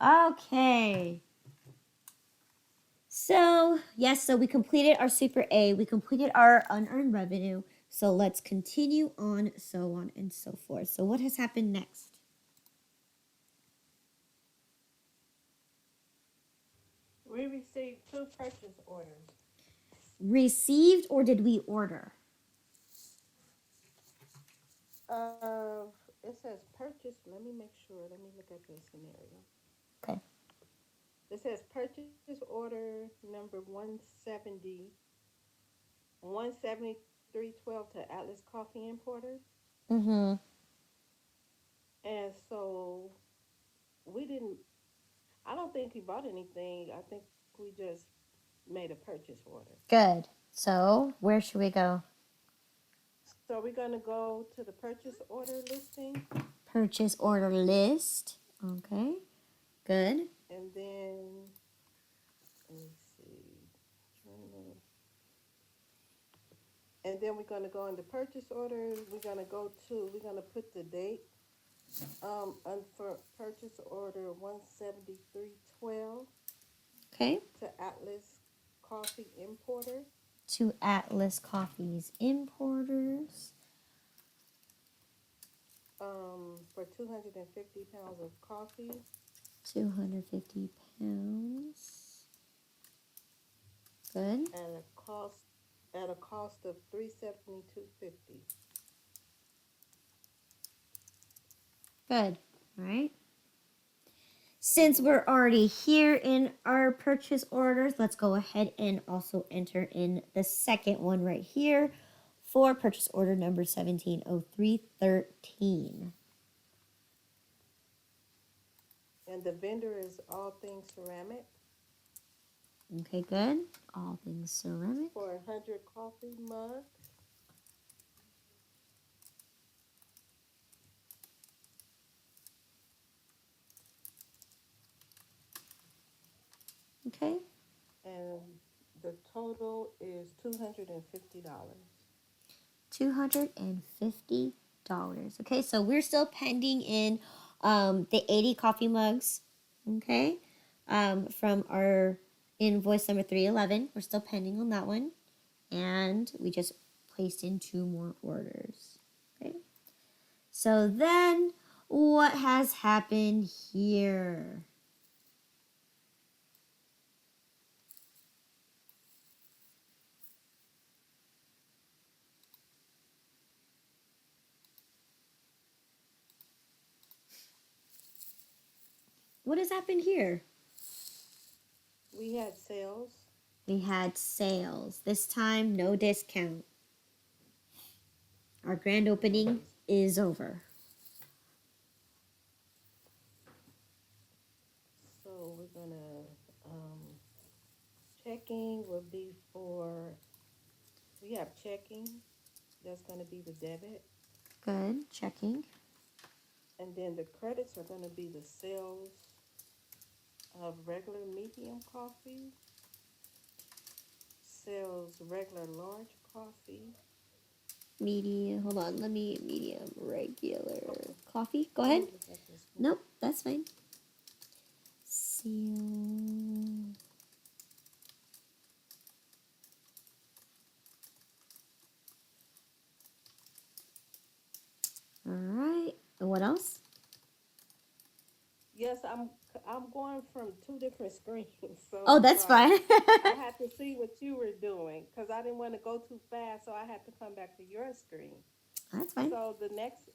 Okay. So, yes, so we completed our Super A. We completed our unearned revenue. So let's continue on, so on and so forth. So what has happened next? We received 2 purchase orders. Received or did we order? It says purchase. Let me make sure. Let me look at the scenario. Okay. It says purchase order number 17312 to Atlas Coffee Importers. Mm-hmm. And so we didn't, I don't think we bought anything. I think we just made a purchase order. Good. So where should we go? So we're going to go to the purchase order listing. Purchase order list. Okay. Good. And then, let me see. And then we're going to go into purchase orders. We're going to put the date for purchase order 17312 Okay. to Atlas Coffee Importer. To Atlas Coffee's importers. For 250 pounds of coffee. 250 pounds. Good. At a cost of $372.50. Good. All right. Since we're already here in our purchase orders, let's go ahead and also enter in the second one right here for purchase order number 170313. And the vendor is All Things Ceramic. Okay, good. All things ceramic. For 100 coffee mugs. Okay. And the total is $250. $250. Okay, so we're still pending in the 80 coffee mugs. Okay. From our invoice number 311. We're still pending on that one. And we just placed in 2 more orders. Okay. So then what has happened here? What has happened here? We had sales. We had sales. This time, no discount. Our grand opening is over. So we're gonna checking will be for, we have checking. That's gonna be the debit. Good. Checking. And then the credits are gonna be the sales of regular medium coffee, sales regular large coffee. Medium. Hold on. Medium, regular Okay, coffee. Go let ahead. me look at this one. Nope, that's fine. Seal. All right. And what else? Yes, I'm going from 2 different screens, so Oh, I'm that's sorry. fine. I had to see what you were doing because I didn't want to go too fast, so I had to come back to your screen. That's fine. So the next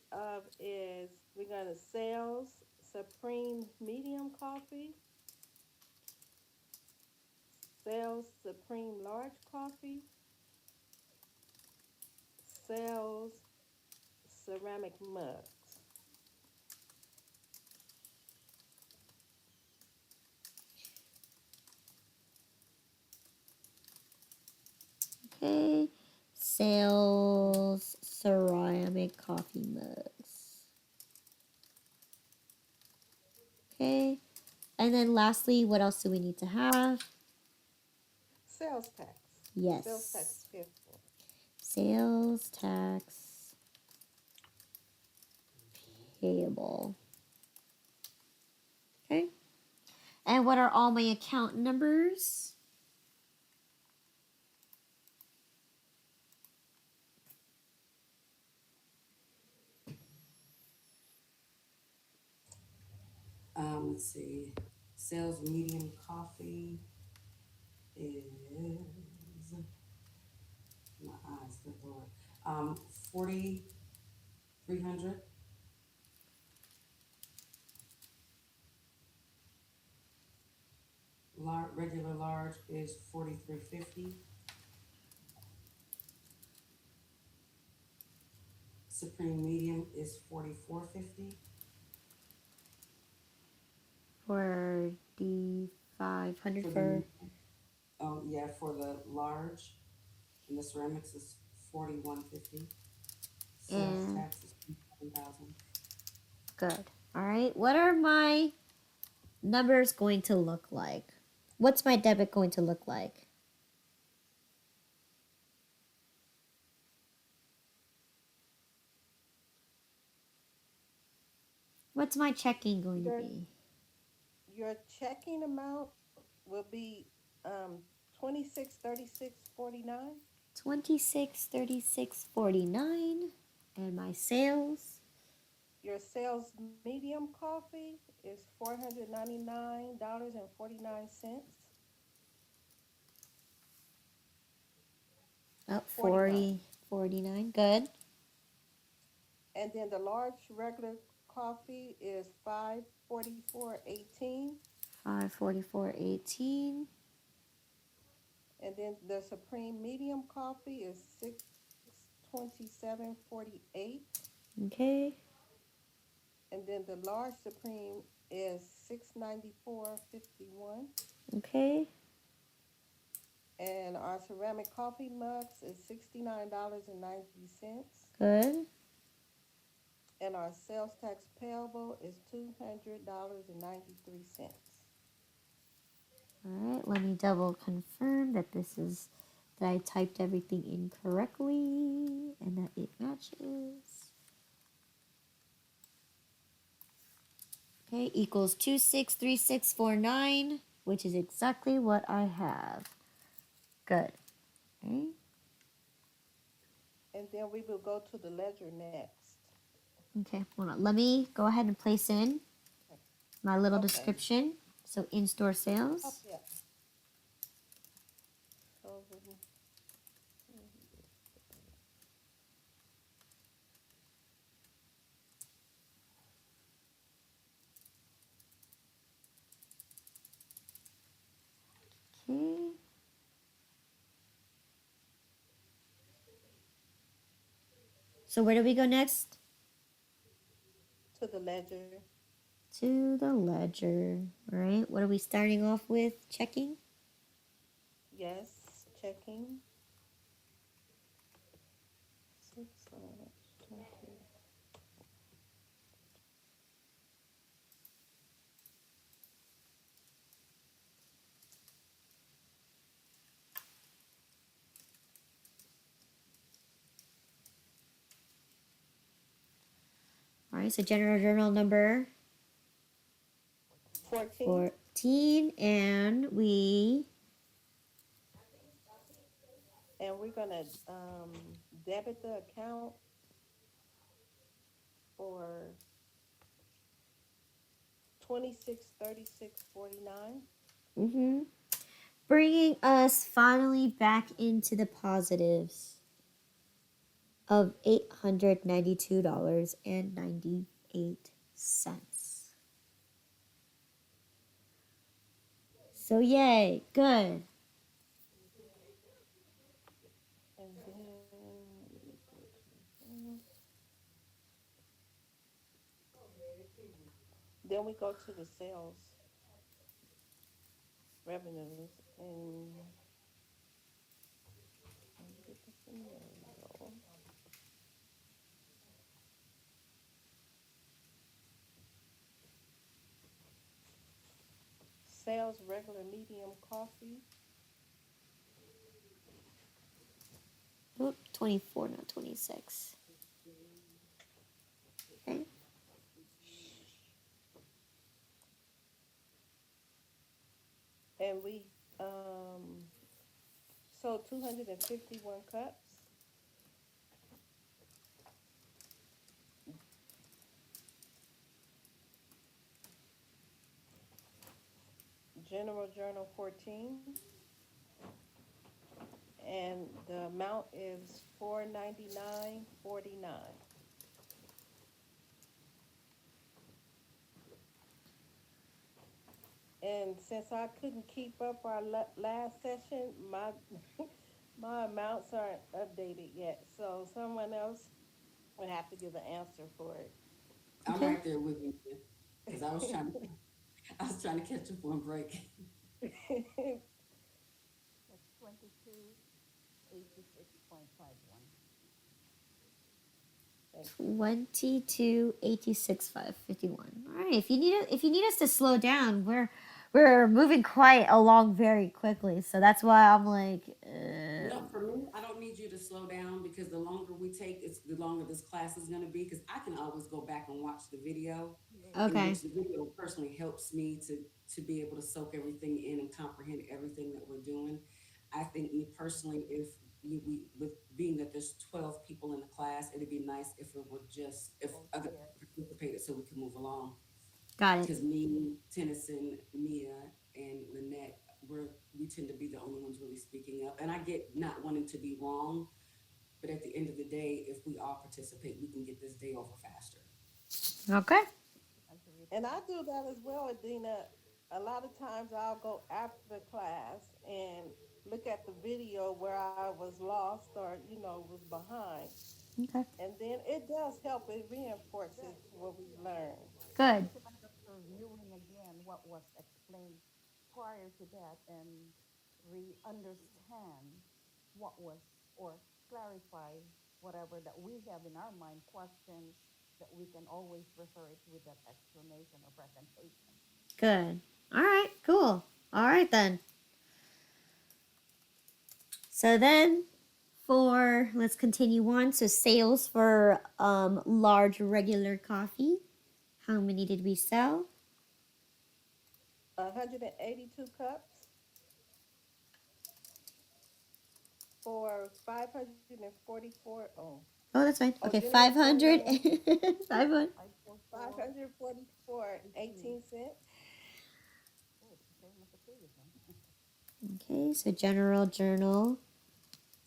is we're gonna sales Supreme Medium Coffee, sales Supreme Large Coffee, sales ceramic mugs. Okay. Sales ceramic coffee mugs. Okay. And then lastly, what else do we need to have? Sales tax. Sales tax Yes. payable. Sales tax payable. Okay. And what are all my account numbers? Let's see. Sales medium coffee is my eyes, good lord. 4,300. Regular large is 4,350. Supreme medium is 4,450. 4,500 For for the yeah, for the large and the ceramics is 4,150. Sales and tax is 7,000. good. All right. What are my numbers going to look like? What's my debit going to look like? What's my checking going to Your be? your checking amount will be 2636.49. 2636.49, and my sales. Your sales medium coffee is $499.49. Oh, 49. 40, 49. Good. And then the large regular coffee is 544.18. 544.18. And then the supreme medium coffee is 627.48. Okay. And then the large supreme is 694.51. Okay. And our ceramic coffee mugs is $69.90. Good. And our sales tax payable is $200.93. All right. Let me double confirm that that I typed everything in correctly and that it matches. Okay. Equals 263649, which is exactly what I have. Good. Okay. And then we will go to the ledger next. Okay. Hold on. Let me go ahead and place in my little Okay. description. So in-store Oh, sales. yeah. So, Okay. So where do we go next? to the ledger. To the ledger. All right. What are we starting off with? Checking. Yes, checking. 20. All right. So general journal number 14. 14, and we. And we're going to debit the account for 2636.49. Mm-hmm. Bringing us finally back into the positives of $892.98. So yay, good. And then we go to the sales revenues. And let me get the scenario. Sales regular medium coffee. Oop, 24, not 26. Okay. and we sold 251 cups. General Journal 14, and the amount is 499.49. And since I couldn't keep up our last session, my my amounts aren't updated yet. So someone else would have to give an answer for I'm Okay. right there with you, because I was trying to catch up on break. it. That's 2286.51. Thank you. 2286,551. All right. If you need us to slow down, we're moving quite along very quickly. So that's why I'm like, No, for me, I don't need you to slow down because the longer we take, it's the longer this class is going to be. Because I can always go back and watch the video, Yes. in okay. which the video personally helps me to be able to soak everything in and comprehend everything that we're doing. I think me personally, if we with being that there's 12 people in the class, it'd be nice if it would just if Oh, other yes. people participated so we can move along. Got it. Because me, Tennyson, Mia, and Lynette, we tend to be the only ones really speaking up. And I get not wanting to be wrong, but at the end of the day, if we all participate, we can get this day over faster. Okay. Agreed. And I do that as well, Adina. A lot of times I'll go after the class and look at the video where I was lost or, was behind. Okay. And then it does help. It reinforces That what we learned. Good. it's a matter of reviewing again what was explained prior to that and re-understand what was or clarify whatever that we have in our mind questions that we can always refer it with that explanation or presentation. Good. All right. Cool. All right then. So then for let's continue on. So sales for large regular coffee. How many did we sell? 182 cups for 544. Oh, that's fine. Okay, General 500. Journal 500. 544, 544 18. 18 cents. Oh, it's the same as the previous one. Okay, so general journal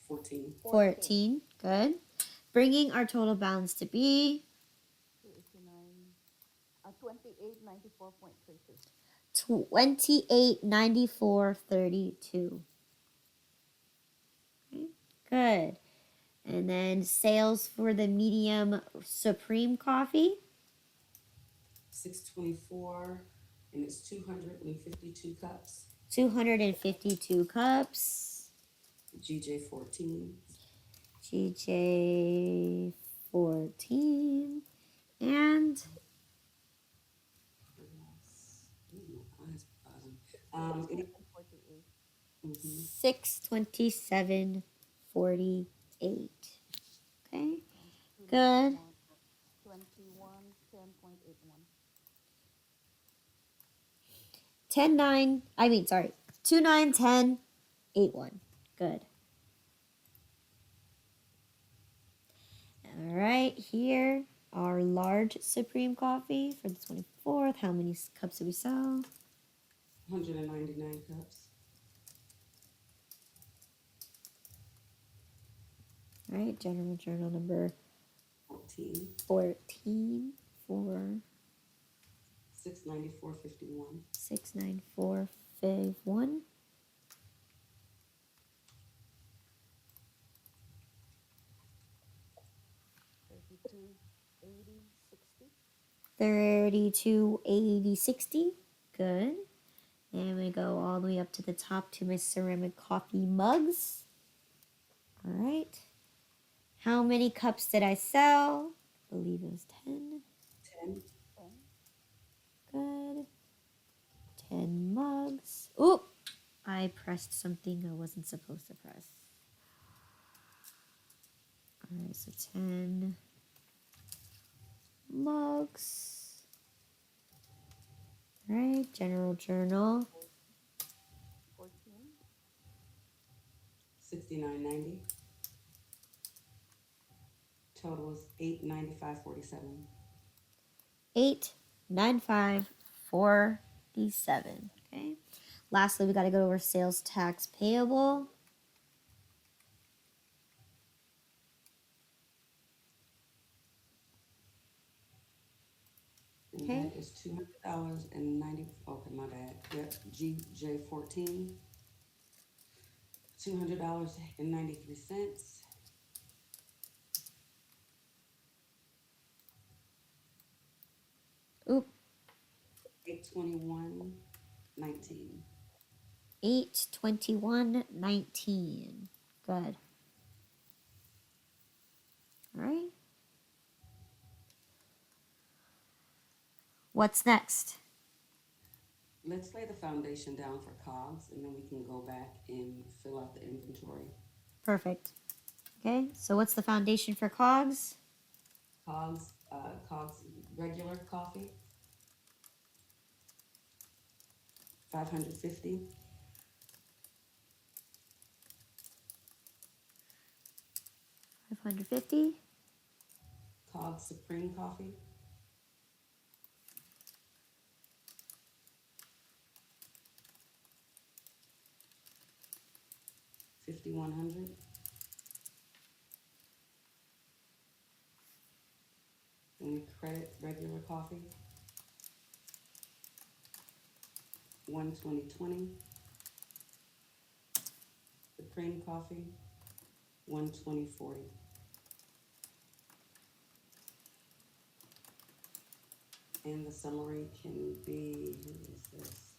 14. 14. 14. Good. Bringing our total balance to be 289, 2894.32. 2894.32. Okay, good. And then sales for the medium supreme coffee 624, and it's 252 cups. 252 cups. GJ 14. GJ 14. And Ooh, my eyes are buzzing. It, 2748. mhm. 627.48. Okay, And previous good. one, 2110.81. 10 9. I mean, sorry. 2 9 10 8 1. Good. All right, here our large supreme coffee for the 24th. How many cups did we sell? 199 cups. All right, general journal number 14. 14 for 694.51. 69451. 3280, 60. 3280 60. Good. And we go all the way up to the top to my ceramic coffee mugs. All right. How many cups did I sell? I believe it was 10. 10. 10. Good. 10 mugs. Oop! I pressed something I wasn't supposed to press. All right, so 10 mugs. All right, general journal. $69.90. Total is $895.47. 89547. Okay. Lastly, we got to go over sales tax payable. And Okay. that is $200.90. Okay, my bad. Yep, GJ14. $200.93. Oop. 821.19. 82119. Good. All right. What's next? Let's lay the foundation down for COGS, and then we can go back and fill out the inventory. Perfect. Okay. So what's the foundation for COGS? COGS regular coffee, 550. 550. COGS supreme coffee, 5,100. And we credit regular coffee, 120.20. Supreme coffee, 120.40. And the summary can be, who is this?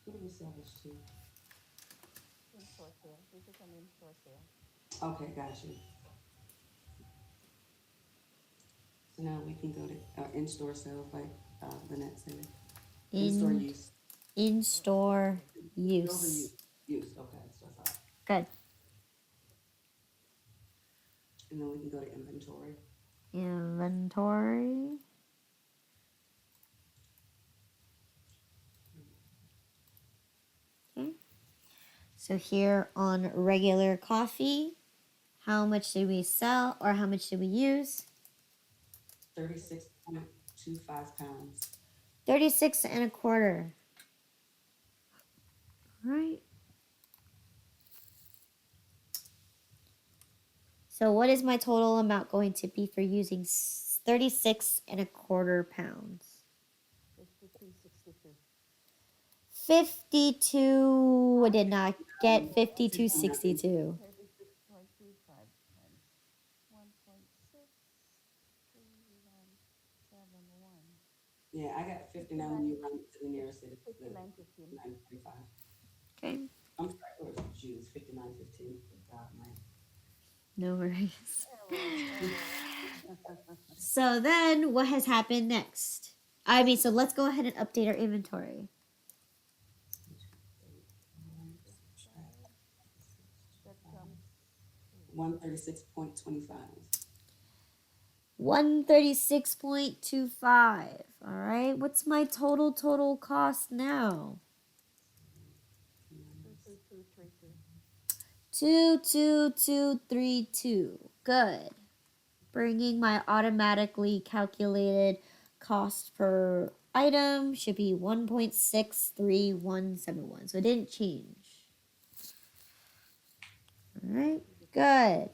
Who do we sell this to? In-store sale. This is an in-store sale. Okay, got you. So now we can go to in-store sales, like Lynette said. In-store In use. in-store Those are use. use. Okay, that's what I thought. Good. And then we can go to inventory. Inventory. Okay. So here on regular coffee, how much did we sell or how much did we use? 36.25 pounds. 36 and a quarter. All right. So what is my total amount going to be for using 36 and a quarter pounds? 52.62. 52. I did not get 59. 52.62. 36.25 times 1.63171. Yeah, I got 59 when you run it to the nearest it is the 59.15. 9.45. Okay. I'm sorry, it was Jews, 59.15. God, Mike. No worries. Error. So then what has happened next? I mean, so let's go ahead and update our inventory. That comes 136.25. 136.25. All right. What's my total cost now? 22232. 22232. Good. Bringing my automatically calculated cost per item should be 1.63171. So it didn't change. All right. Good.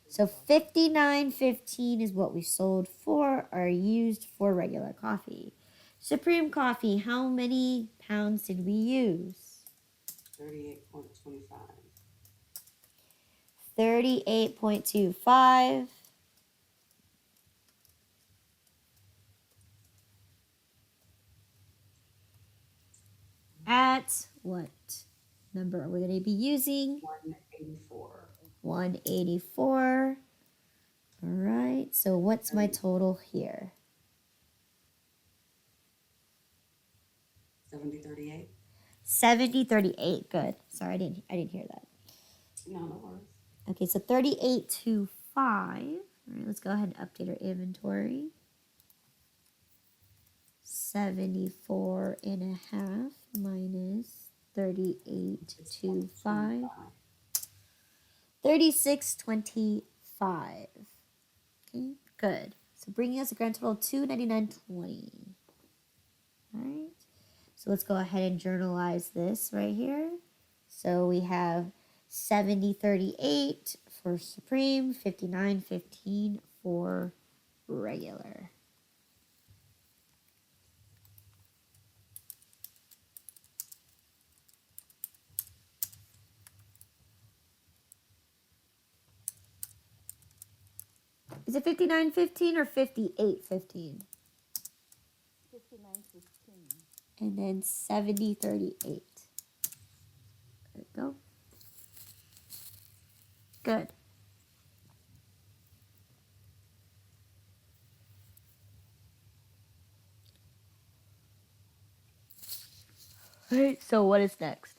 So 59.15 is what we sold for or used for regular coffee. Supreme coffee, how many pounds did we use? 38.25. 38.25. At what number are we going to be using? 184. 184. All right. So what's my total here? 70.38. 70.38. Good. Sorry, I didn't hear that. No, no worries. Okay, so 38.25. All right, let's go ahead and update our inventory. 74.5 minus 38.25. 36.25. Okay, good. So bringing us a grand total of 299.20. All right. So let's go ahead and journalize this right here. So we have 70.38 for Supreme, 59.15 for regular. Is it 59.15 or 58.15? 59.15. And then 70.38. There we go. Good. All right, so what is next?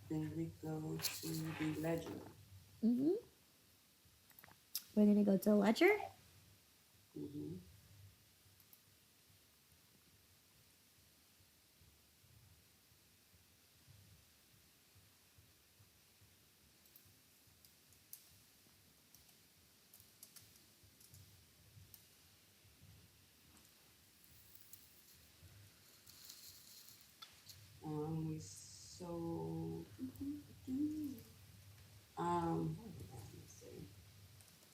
Then we go to the ledger. Mm-hmm. We're going to go to ledger. Mm-hmm. We sold. What did I say?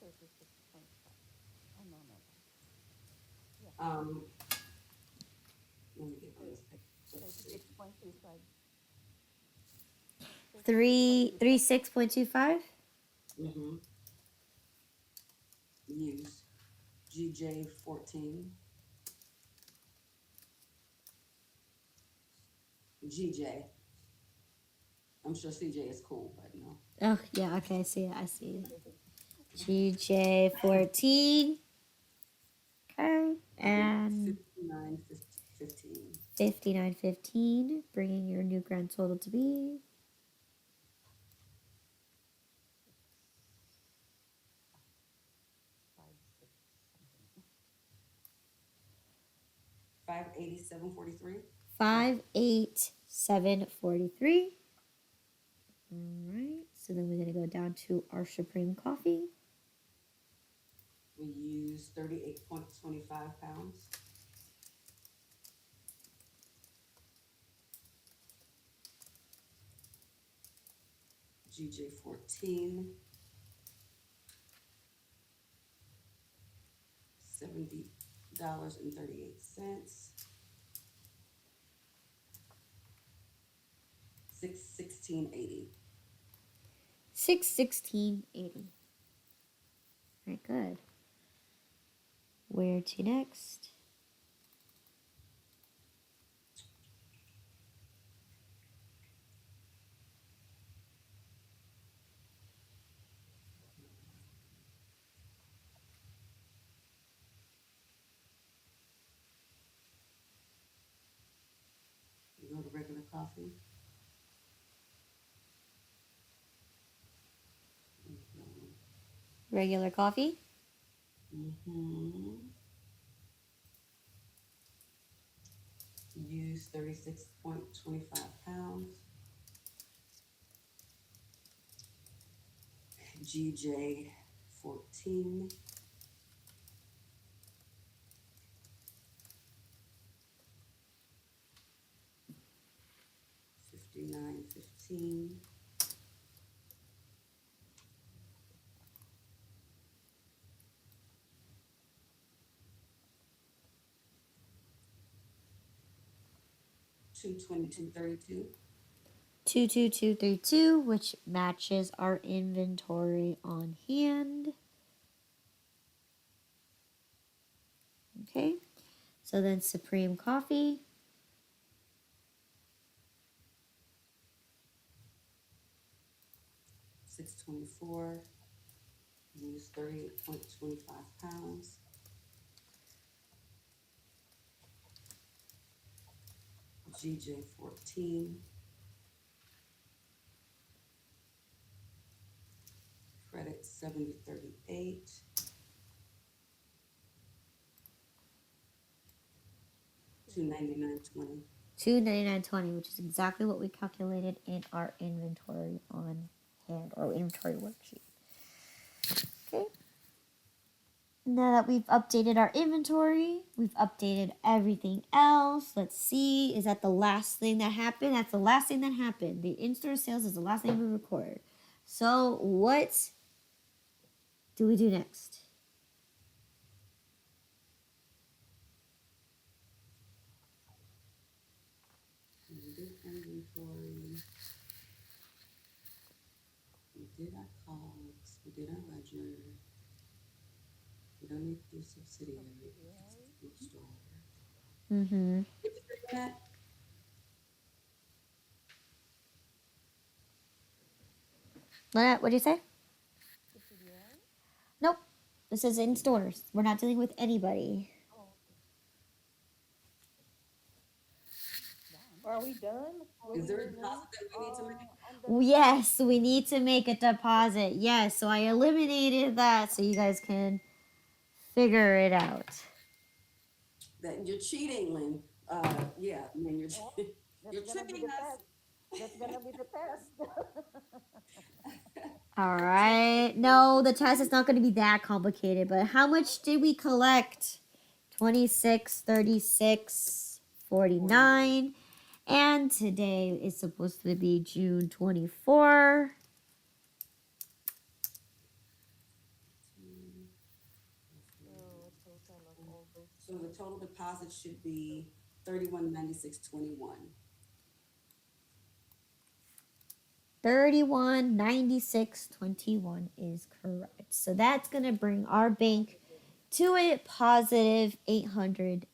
36.5. Oh, no, no, no. Yeah. Let me get on this page. Let's see. 36.25. 36.25. Mm-hmm. Use GJ 14. GJ. I'm sure CJ is cool, but no. Oh, yeah, okay, I see it. I see it. GJ 14. Okay. And 59.15. 59.15, bringing your new grand total to be 5, 6 something. 587.43. 587.43. All right. So then we're gonna go down to our Supreme Coffee. We use 38.25 pounds. GJ 14. $70.38. 616.80. 616.80. All right, good. Where to next? We go to regular coffee. Regular coffee. Mm-hmm. Use 36.25 pounds. GJ 14. 59.15. $222.32. 22232, which matches our inventory on hand. Okay. So then Supreme Coffee. $624. Use 38.25 pounds. GJ 14. Credit at 7038. 299.20. 299.20, which is exactly what we calculated in our inventory on hand or inventory worksheet. Okay. Now that we've updated our inventory, we've updated everything else. Let's see, is that the last thing that happened? That's the last thing that happened. The in-store sales is the last thing we record. So what do we do next? We did inventory. We did our COGS. We did our ledger. We don't need to do subsidiary because it's a bookstore. Mm-hmm. Did you say that? What do you say? Subsidiary? Nope. This is in stores. We're not dealing with anybody. Oh, done. Are we done? What Is we there a need now? deposit that we need to make? On the Yes, we need to make a deposit. Yes, so I eliminated that so you guys can figure it out. That you're cheating, Lynn. Yeah, Lynn, you're oh, you're that's gonna be tricking the us. test. That's gonna be the test. All right. No, the test is not going to be that complicated, but how much did we collect? 26, 36, 49. And today is supposed to be June 24. So a total of all those So the total deposit should be 3196.21. 3196.21 is correct. So that's going to bring our bank to a positive $800.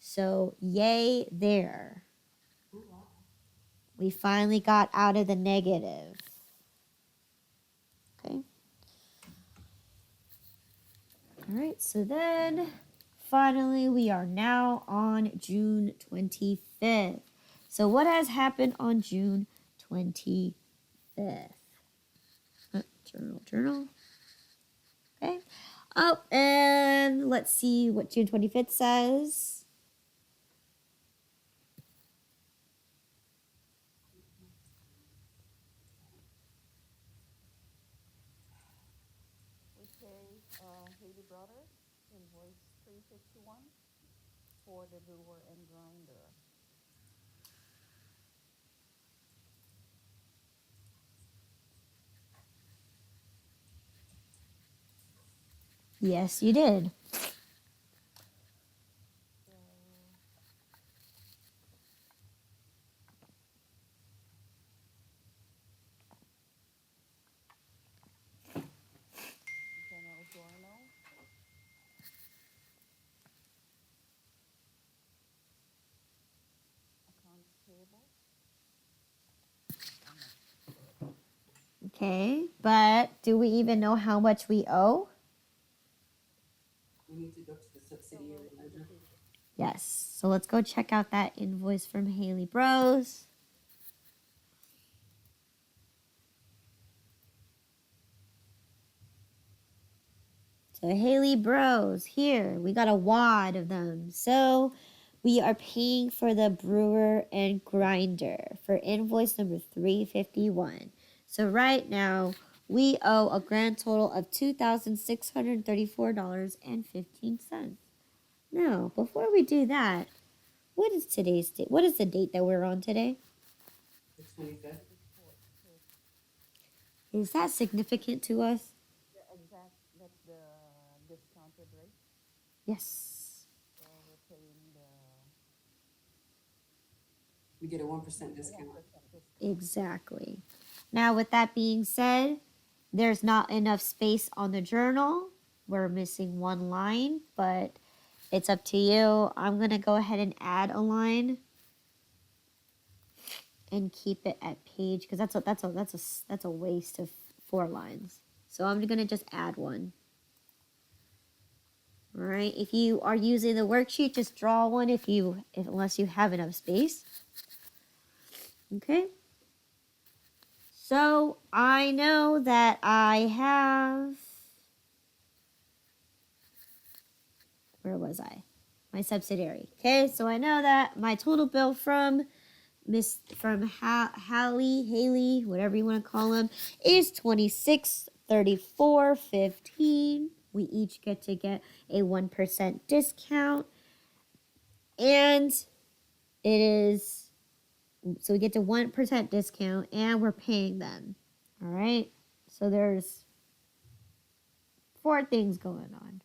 So yay there. We finally got out of the negative. Okay. All right, so then finally we are now on June 25th. So what has happened on June 25th? Journal. Okay. Oh, and let's see what June 25th says. we pay Haley Brothers invoice 351 for the brewer and grinder. Yes, you did. So general journal, accounts payable. Okay, but do we even know how much we owe? We need to go to the So subsidiary we'll ledger. Yes. So let's go check out that invoice from Haley Bros. So Haley Bros, here we got a wad of them. So we are paying for the brewer and grinder for invoice number 351. So right now we owe a grand total of $2,634.15. Now, before we do that, what is today's date? What is the date that we're on today? The 25th. Is that significant to us? The exact, that's the discounted rate. Yes. So we're paying the We get a 1% discount. 1% discount. Exactly. Now, with that being said, there's not enough space on the journal. We're missing one line, but it's up to you. I'm going to go ahead and add a line and keep it at page because that's a waste of 4 lines. So I'm going to just add one. All right. If you are using the worksheet, just draw one unless you have enough space. Okay. So I know that I have, where was I? My subsidiary. Okay, so I know that my total bill from Haley, whatever you want to call him, is $26.34.15. We each get to get a 1% discount, and it is, so we get to 1% discount, and we're paying them. All right, so there's 4 things going on.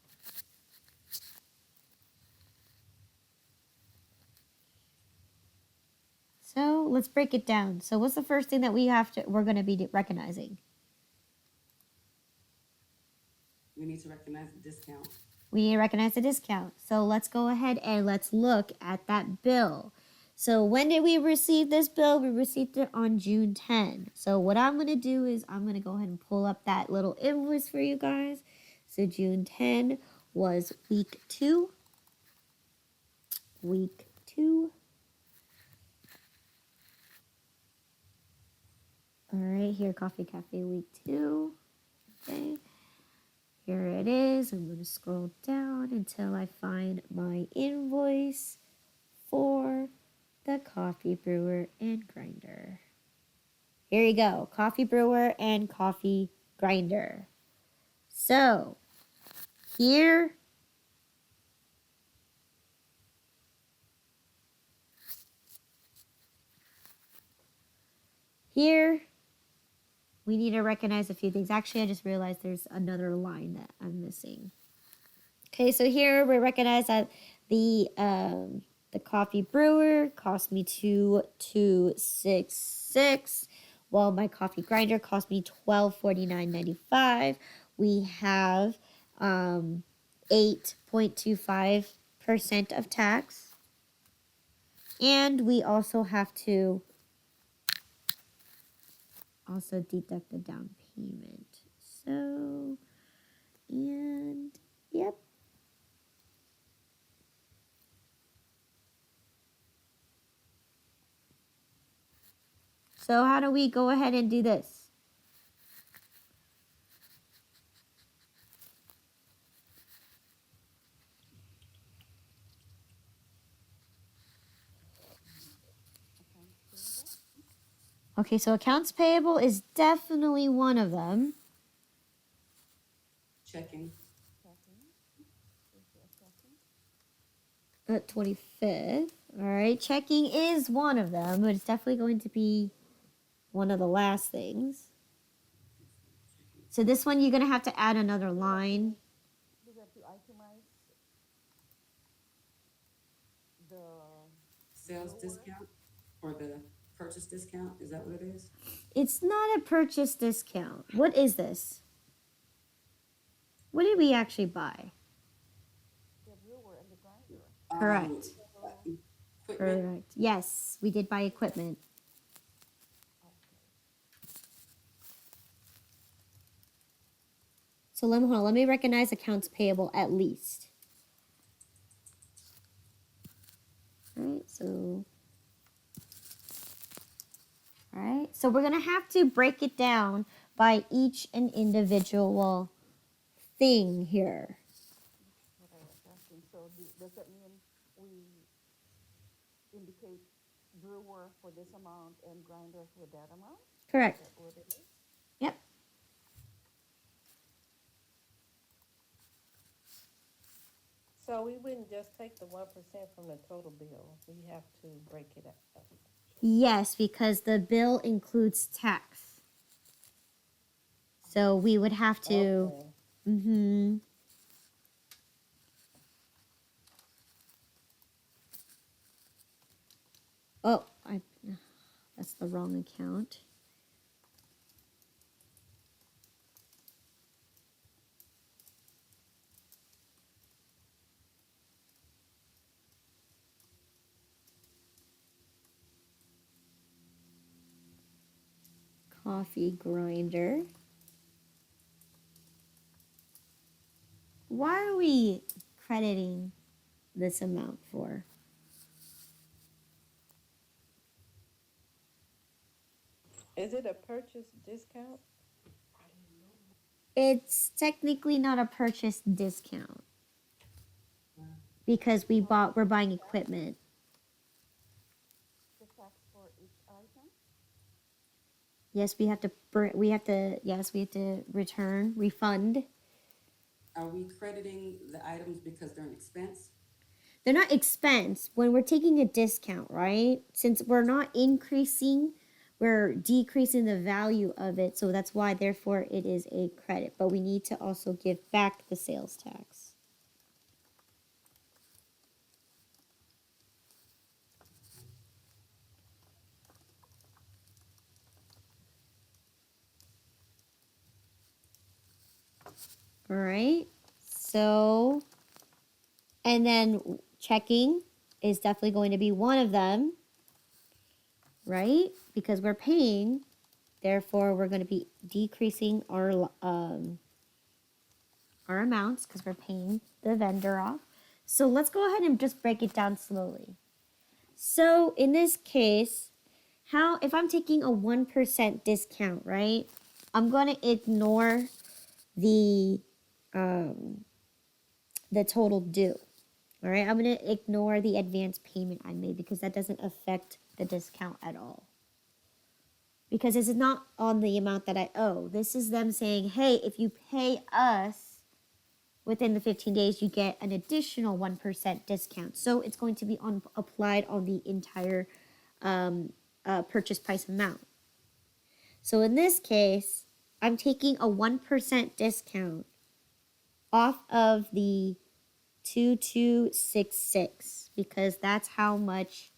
So let's break it down. So what's the first thing that we're going to be recognizing? We need to recognize the discount. We need to recognize the discount. So let's go ahead and let's look at that bill. So when did we receive this bill? We received it on June 10. So what I'm going to do is I'm going to go ahead and pull up that little invoice for you guys. So June 10 was week 2. Week 2. All right, here, Coffee Cafe week 2. Okay. Here it is. I'm going to scroll down until I find my invoice for the coffee brewer and grinder. Here you go, coffee brewer and coffee grinder. So here we need to recognize a few things. Actually, I just realized there's another line that I'm missing. Okay, so here we recognize that the coffee brewer cost me $2,266, while my coffee grinder cost me $1249.95. We have 8.25% of tax, and we also have to also deduct the down payment. So, and yep. So how do we go ahead and do this? Okay, so accounts payable is definitely one of them. Checking. 25th. All right, checking is one of them, but it's definitely going to be one of the last things. So this one, you're going to have to add another line. Do we have to itemize the Sales discount or the purchase discount? Is that what it is? It's not a purchase discount. What is this? What did we actually buy? the brewer and the grinder? Correct. Equipment. Correct. Yes, we did buy equipment. So hold on, let me recognize accounts payable at least. All right, so we're gonna have to break it down by each and individual thing here. What I was asking. So does that mean we indicate brewer for this amount and grinder for that amount? Correct. Is that what it is? Yep. So we wouldn't just take the 1% from the total bill. We have to break it up. Yes, because the bill includes tax. So we would have to. Okay. Mm-hmm. Oh, that's the wrong account. Coffee grinder. Why are we crediting this amount for? Is it a purchase discount? It's technically not a purchase discount because we're buying equipment. The tax for each item? Yes, we have to return, refund. Are we crediting the items because they're an expense? They're not expense when we're taking a discount, right? Since we're not increasing, we're decreasing the value of it. So that's why, therefore, it is a credit. But we need to also give back the sales tax. All right. So, and then checking is definitely going to be one of them, right? Because we're paying, therefore, we're going to be decreasing our amounts because we're paying the vendor off. So let's go ahead and just break it down slowly. So in this case, how if I'm taking a 1% discount, right? I'm going to ignore the um, the total due. All right, I'm going to ignore the advance payment I made because that doesn't affect the discount at all. Because this is not on the amount that I owe. This is them saying, hey, if you pay us within the 15 days, you get an additional 1% discount. So it's going to be applied on the entire purchase price amount. So in this case, I'm taking a 1% discount off of the 2266 because that's how much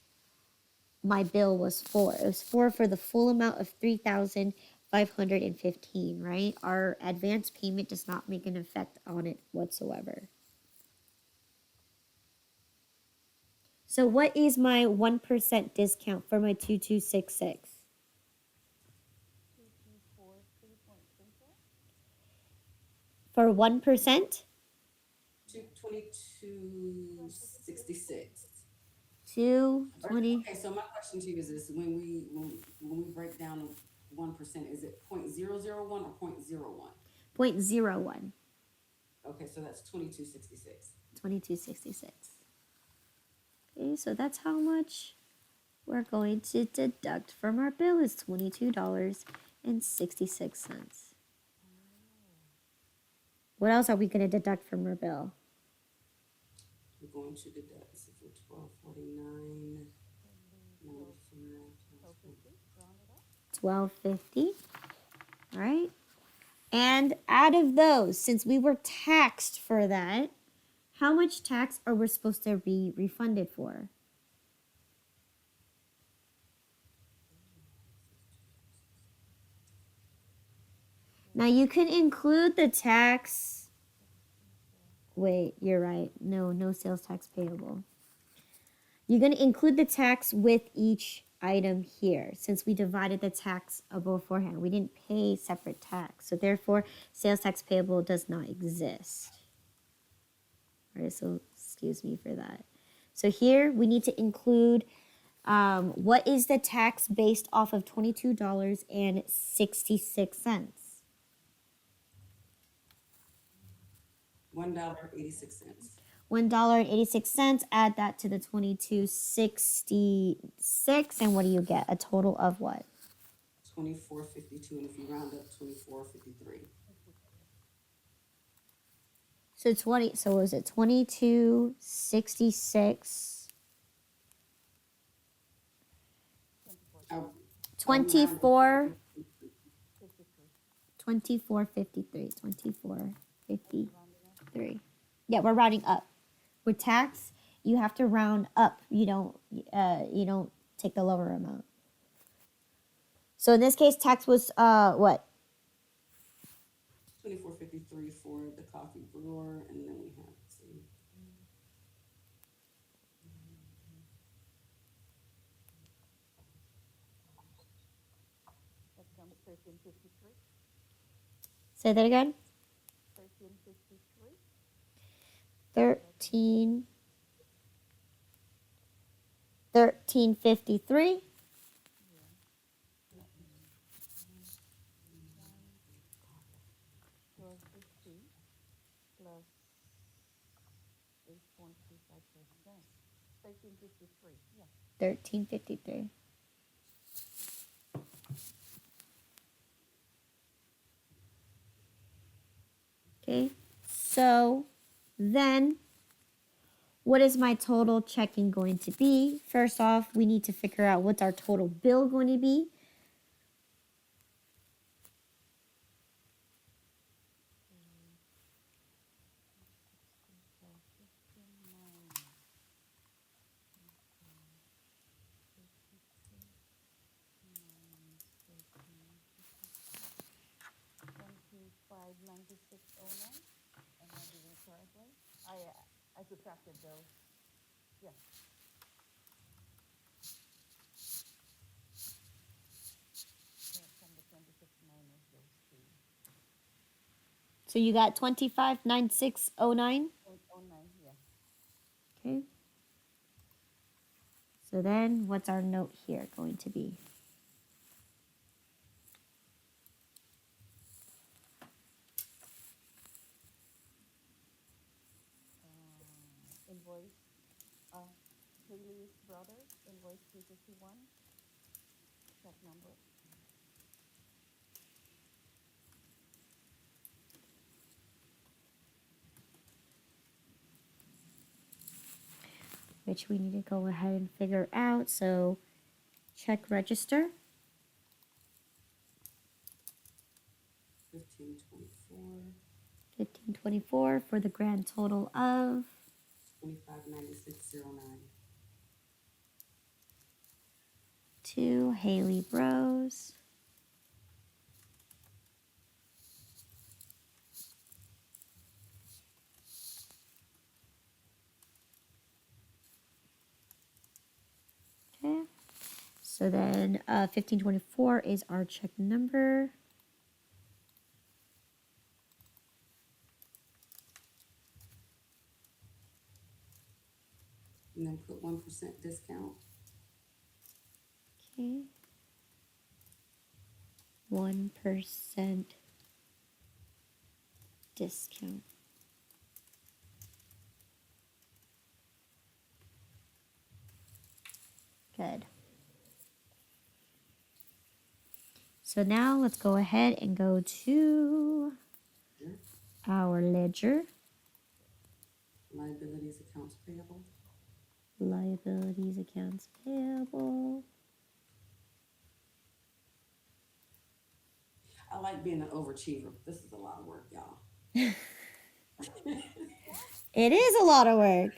my bill was for. It was for the full amount of 3,515, right? Our advance payment does not make an effect on it whatsoever. So what is my 1% discount for my 2266? 2243.34? For 1%? 2266. 220. Okay, so my question to you is this: when we break down 1%, is it 0.001 or 0.01? 0.01. Okay, so that's 2266. 2266. Okay, so that's how much we're going to deduct from our bill is $22.66. What else are we going to deduct from our bill? We're going to deduct this for 1249. 1250, round it up. $12.50. All right. And out of those, since we were taxed for that, how much tax are we supposed to be refunded for? Now you can include the tax. Wait, you're right. No sales tax payable. You're going to include the tax with each item here since we divided the tax beforehand. We didn't pay separate tax. So therefore, sales tax payable does not exist. All right, so excuse me for that. So here we need to include what is the tax based off of $22.66. $1.86. $1.86. Add that to the 22.66, and what do you get? A total of what? 2452, and if you round up, 2453. So was it 22.66? 24. 24.53. 24.53. Yeah, we're rounding up. With tax, you have to round up. You don't take the lower amount. So in this case, tax was what? 2453 for the coffee brewer, and then we have, let's see, That comes 1353. Say that again. 1353. 13. 1353. plus 8.25%. 1353. Yeah. 1353. Okay. So then what is my total checking going to be? First off, we need to figure out what's our total bill going to be. $25.9609. Am I doing it correctly? I subtracted those. Yes. From the 26 minus those two. So you got 259609. 0.09. Yes. Okay. So then what's our note here going to be? Invoice. Uh, Haley's Brothers. Invoice 351. Check number. Which we need to go ahead and figure out. So check register. 1524. 1524 for the grand total of 259609. to Haley Bros. Okay. So then 1524 is our check number. And then put 1% discount. Okay. 1% discount. Good. So now let's go ahead and go to our ledger. Liabilities, accounts payable. Liabilities, accounts payable. I like being an overachiever. This is a lot of work, y'all. It is a lot of work.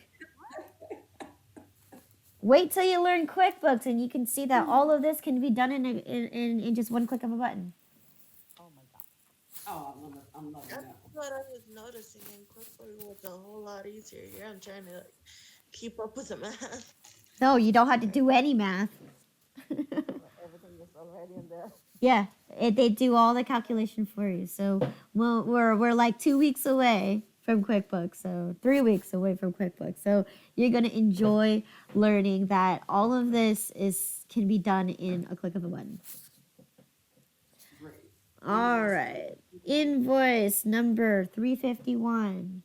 Wait till you learn QuickBooks and you can see that all of this can be done in just one click of a button. Oh my God. Oh, I'm loving That's that one. what I was noticing in QuickBooks was a whole lot easier. Yeah, I'm trying to like, keep up with the math. No, you don't have to do any math. Everything is already in there. Yeah, they do all the calculation for you. So we're like 2 weeks away from QuickBooks, so 3 weeks away from QuickBooks. So you're gonna enjoy learning that all of this can be done in a click of a button. Great. All right, invoice number 351.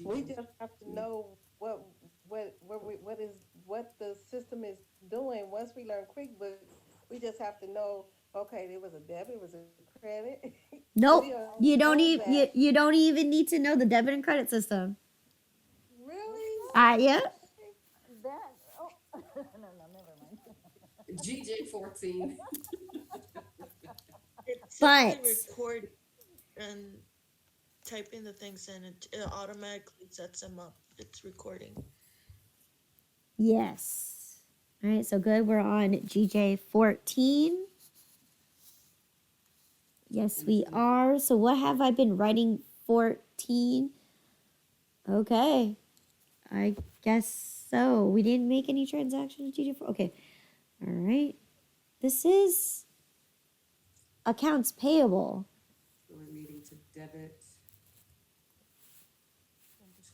We just have to know what the system is doing. Once we learn QuickBooks, we just have to know. Okay, there was a debit, it was a credit. Nope, We already you don't know even that. you don't even need to know the debit and credit system. Really? Yeah. That, oh, no, never mind. GJ14. It's simply But record and typing the things in. It automatically sets them up. It's recording. yes. All right, so good. We're on GJ14. Yes, we are. So what have I been writing? 14. Okay. I guess so. We didn't make any transactions GJ4. Okay. All right. This is accounts payable. So we're needing to debit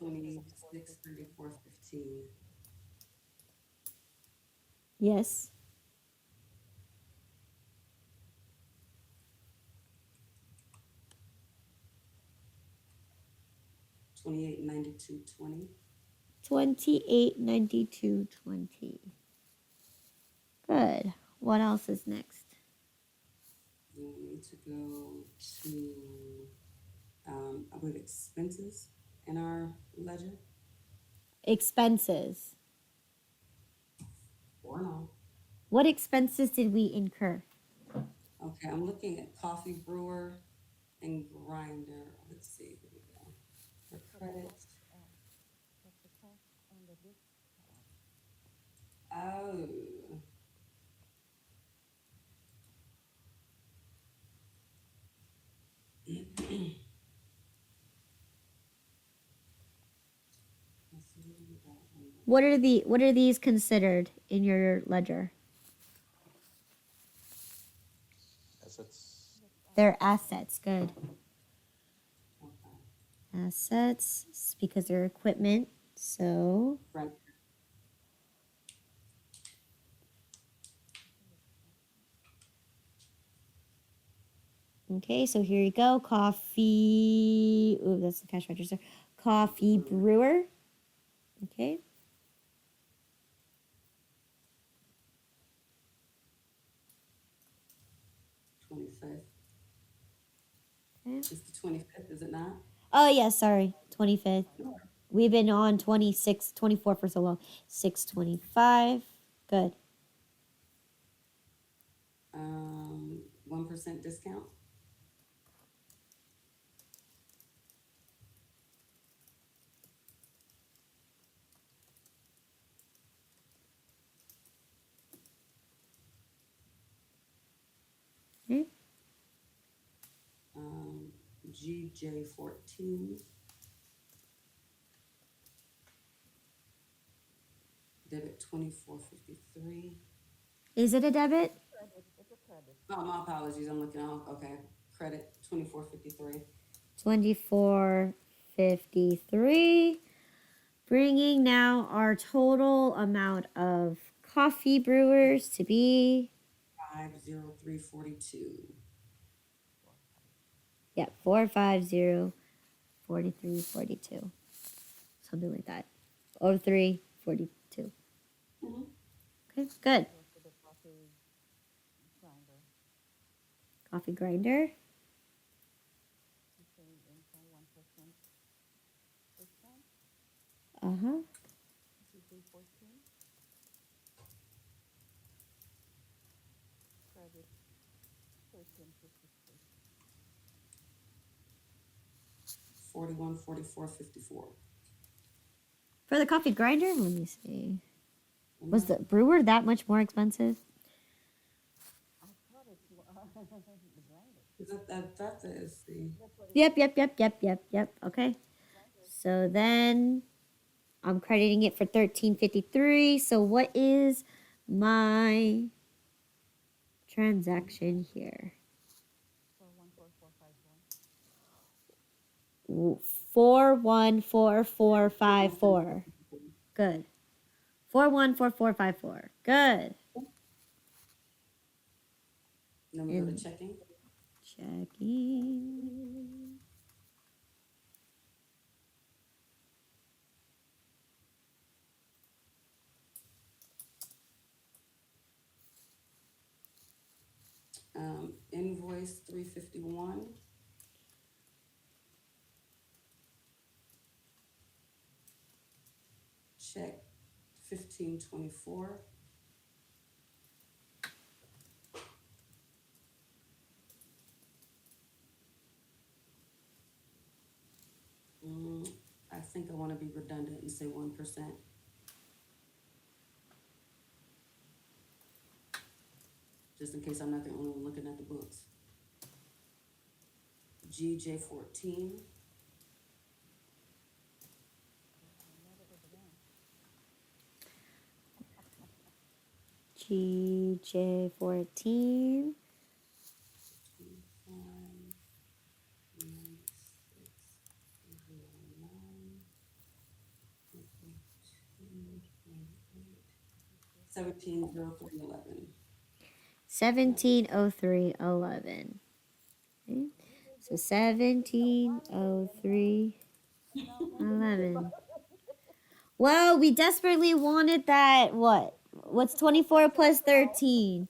2634.15. Yes. $28.92.20. 28.92.20. Good. What else is next? You want me to go to, I believe, expenses in our ledger, Expenses. or no? What expenses did we incur? Okay, I'm looking at coffee brewer and grinder. Let's see, here we go. For So the credit. cost, that's the cost on the discount. Oh. Let's see, where we got on What are these considered in your ledger? Assets. That's They're asset. assets. Good. Okay. Assets because they're equipment. So, Right. okay, so here you go. Coffee. Ooh, that's the cash register. Coffee brewer. Okay. $25th. Okay. It's the 25th, is it not? Oh, yeah, sorry. 25th. No. We've been on 26, 24 for so long. 625. Good. 1% discount. Okay. GJ14. Debit 2453. Is it a debit? Credit, it's a credit. Oh, my apologies. I'm looking off. Okay. Credit 2453. 2453. Bringing now our total amount of coffee brewers to be, 50342. yeah, 450 4342. Something like that. 0342. Mm-hmm. Okay, good. Goes to the coffee grinder. Coffee grinder. You paying income 1% discount. Uh-huh. GJ 14. Credit 1353. 414454. For the coffee grinder, let me see. Was Mm-hmm. the brewer that much more expensive? I thought it's the grinder. I thought that is the. That's what it Yep, is. yep, yep, yep, yep, yep. Okay. Grinder. So then I'm crediting it for 1353. So what is my transaction here? 414451. 414454. Good. 414454. Good. Then we go to And checking. checking. Invoice 351. Check 1524. I think I want to be redundant and say 1%. Just in case I'm not the only one looking at the books. GJ14. GJ14. 25, 170311. 170311. Okay. So 1703. And now negative 11. Well, we desperately wanted that. What? What's 24 plus 13?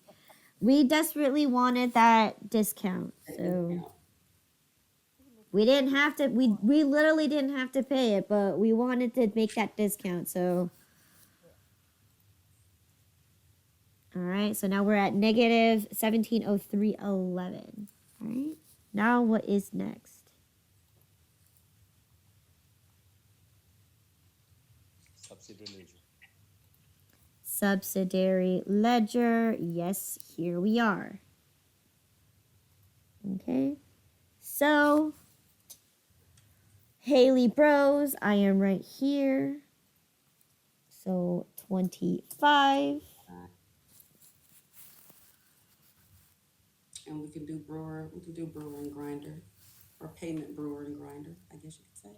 We desperately wanted that discount. That So discount. we didn't have to, we literally didn't have to pay it, but we wanted to make that discount. So, all right. So now we're at negative 1703.11. All right. Now what is next? Subsidiary ledger. Subsidiary ledger. Yes, here we are. Okay. So, Haley Bros, I am right here. So 25. And we can do brewer. We can do brewer and grinder, or payment brewer and grinder, I guess you could say.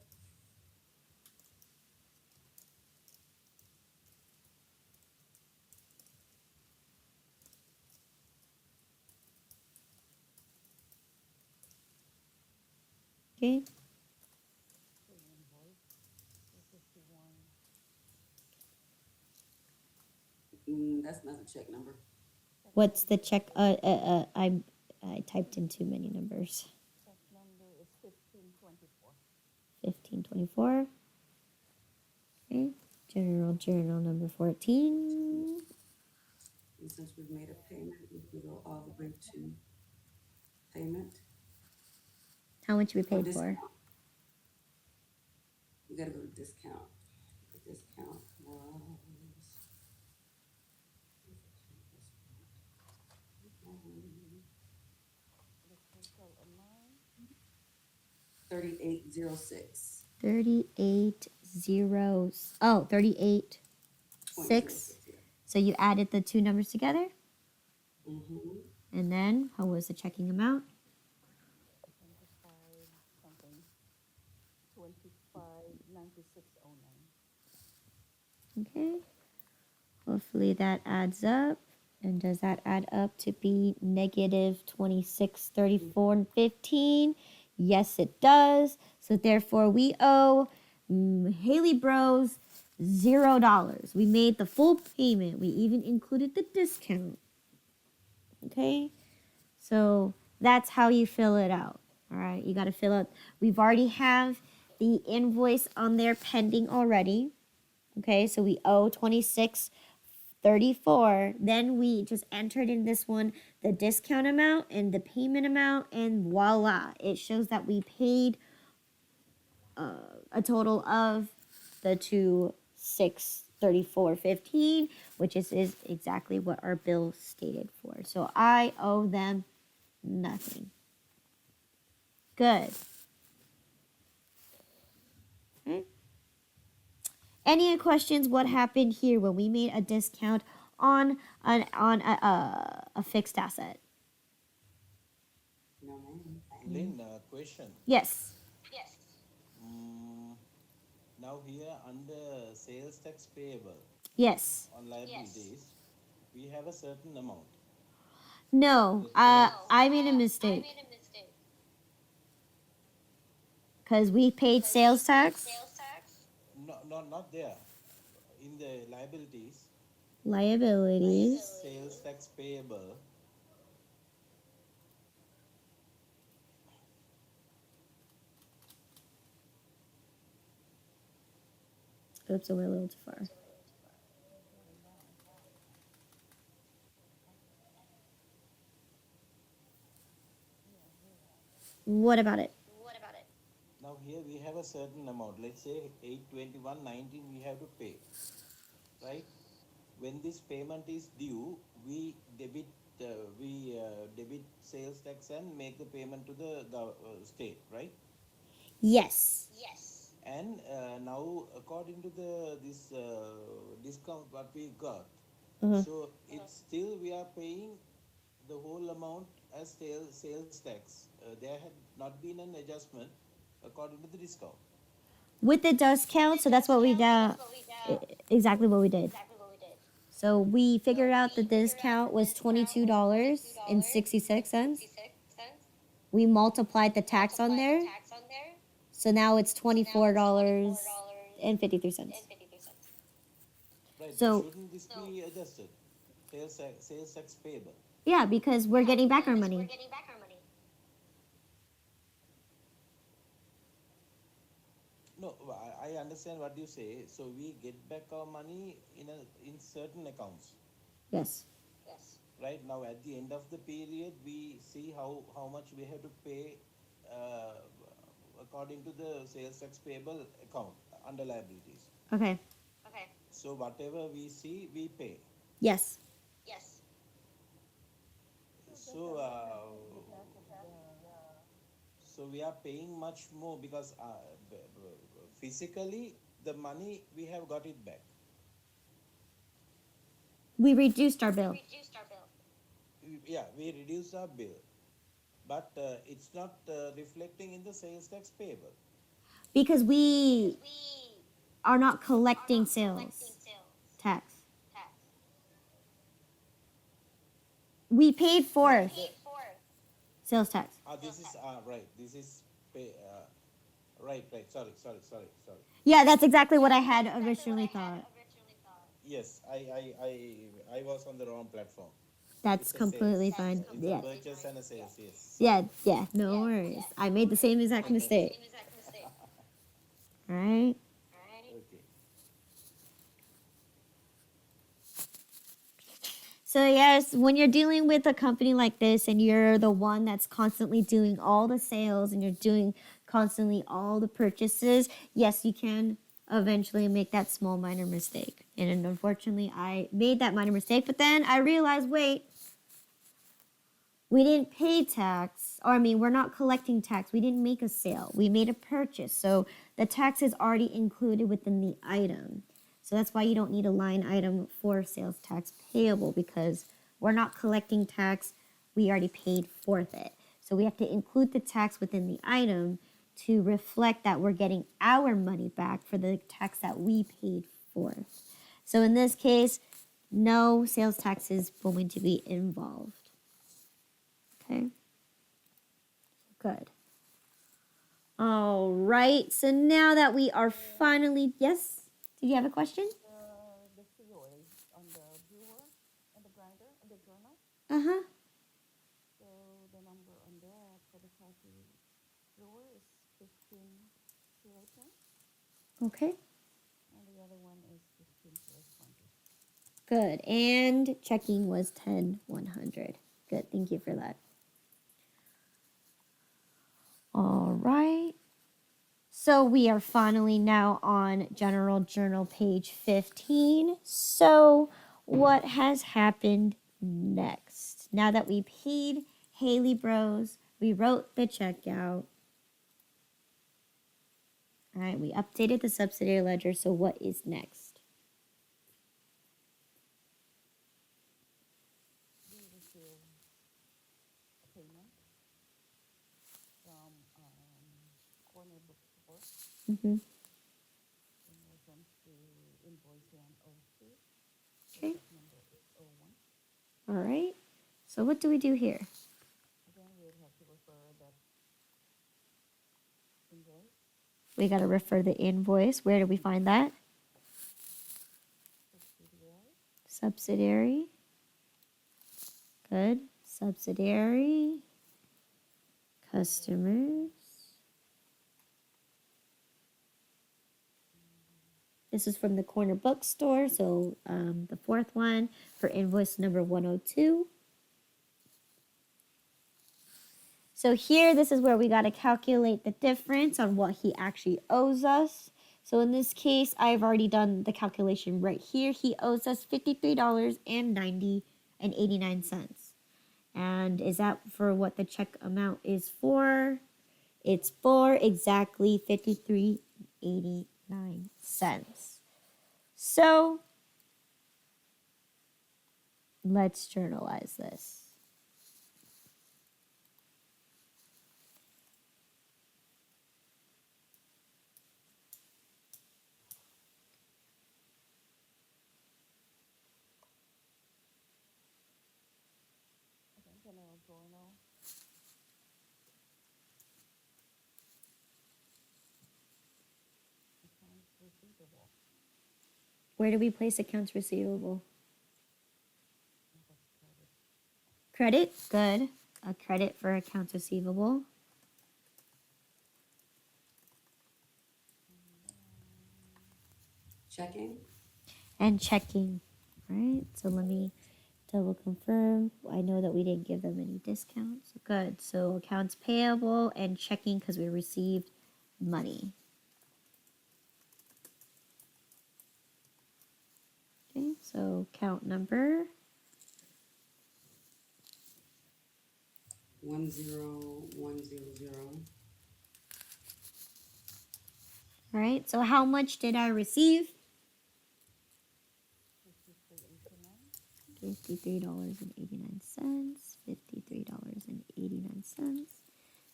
Okay. invoice, 251. That's not a check number. What's the check? I typed in too many numbers. Check number is 1524. 1524. Okay. General journal number 14. And since we've made a payment, we can go all the way to payment. How much we Or paid discount. for? We gotta go to discount. The discount was. The total amount, 3806. 38 zeros. Oh, 38 6. Yeah. So you added the two numbers together? Mm-hmm. And then, how was the checking amount? 25 something, 259609. Okay. Hopefully that adds up. And does that add up to be negative 26, 34, and 15? Yes, it does. So therefore, we owe Haley Bros $0. We made the full payment. We even included the discount. Okay? So that's how you fill it out. All right? You got to fill out. We've already have the invoice on there pending already. Okay? So we owe 26.34. Then we just entered in this one the discount amount and the payment amount, and voila, it shows that we paid a total of the 2634.15, which is exactly what our bill stated for. So I owe them nothing. Good. Okay. Any questions? What happened here when we made a discount on a fixed asset? No, ma'am. Lynn, question. Yes. Mm, now here under sales tax payable Yes. on liabilities, we have a certain amount. No. I made a mistake. Because we paid sales tax. No, not there. In the liabilities, Liabilities. sales tax payable. Oops, I went a little too far. What about it? Now here we have a certain amount. Let's say 821.19 we have to pay, right? When this payment is due, we debit debit sales tax and make the payment to the state, right? Yes. And now according to the this discount what we got, so it's still we are paying the whole amount as sales tax. There had not been an adjustment according to the discount. With the discount, so that's what we did. Exactly what we did. So we figured out that the discount was $22.66. We multiplied the tax on there. So now it's $24.53. Right, but So shouldn't this be adjusted? Sales tax payable. yeah, because we're getting back our money. No, I understand what you say. So we get back our money in certain accounts. Yes. Right now, at the end of the period, we see how much we have to pay uh, according to the sales tax payable account under liabilities. Okay. So whatever we see, we pay. Yes. So the So seller has to pay half of the. so we are paying much more because physically the money we have got it back. We reduced our bill Yeah, we reduce our bill, but it's not reflecting in the sales tax payable. because we are not collecting sales tax. We paid No, for sales tax. this is right. This is pay. Right. Sorry. Yeah, that's exactly what I had originally thought. Yes, I was on the wrong platform. That's It's a completely sales. fine. It's a Yeah. purchase and a sales. Yes, sorry. Yeah, no worries. I made the same exact mistake. All right. Okay. So, yes, when you're dealing with a company like this and you're the one that's constantly doing all the sales and you're doing constantly all the purchases, yes, you can eventually make that small minor mistake. And unfortunately, I made that minor mistake, but then I realized wait, we didn't pay tax, or I mean, we're not collecting tax. We didn't make a sale. We made a purchase. So the tax is already included within the item. So that's why you don't need a line item for sales tax payable because we're not collecting tax. We already paid for it. So we have to include the tax within the item to reflect that we're getting our money back for the tax that we paid for. So in this case, no sales tax is going to be involved. Okay. Good. All right. So now that we are finally, yes. Did you have a question? The COA on the brewer and the grinder and the journal. Uh huh. So the number on that for the coffee brewer is 15,010, Okay. and the other one is 15,020. Good. And checking was 10,100. Good. Thank you for that. All right. So we are finally now on General Journal page 15. So what has happened next? Now that we paid Haley Bros, we wrote the check out. All right, we updated the subsidiary ledger. So what is next? We received a payment from Corner Bookstore Mm-hmm. in reference to invoice 102. The Okay. check number is 01. All right. So what do we do here? Again, we would have to refer that invoice We got to refer the invoice. Where do we find that? subsidiary. Subsidiary. Good. Subsidiary. Customers. This is from the corner bookstore. So the fourth one for invoice number 102. So here, this is where we got to calculate the difference on what he actually owes us. So in this case, I've already done the calculation right here. He owes us $53.89. And is that for what the check amount is for? It's for exactly 53.89. So let's journalize this. Again, general journal. where do we place accounts receivable? Credit, good. A credit for accounts receivable. Checking. And checking, right? So let me double confirm. I know that we didn't give them any discounts. Good. So accounts payable and checking because we received money. Okay, so count number 10100. All right, so how much did I receive? 53.89. $53.89.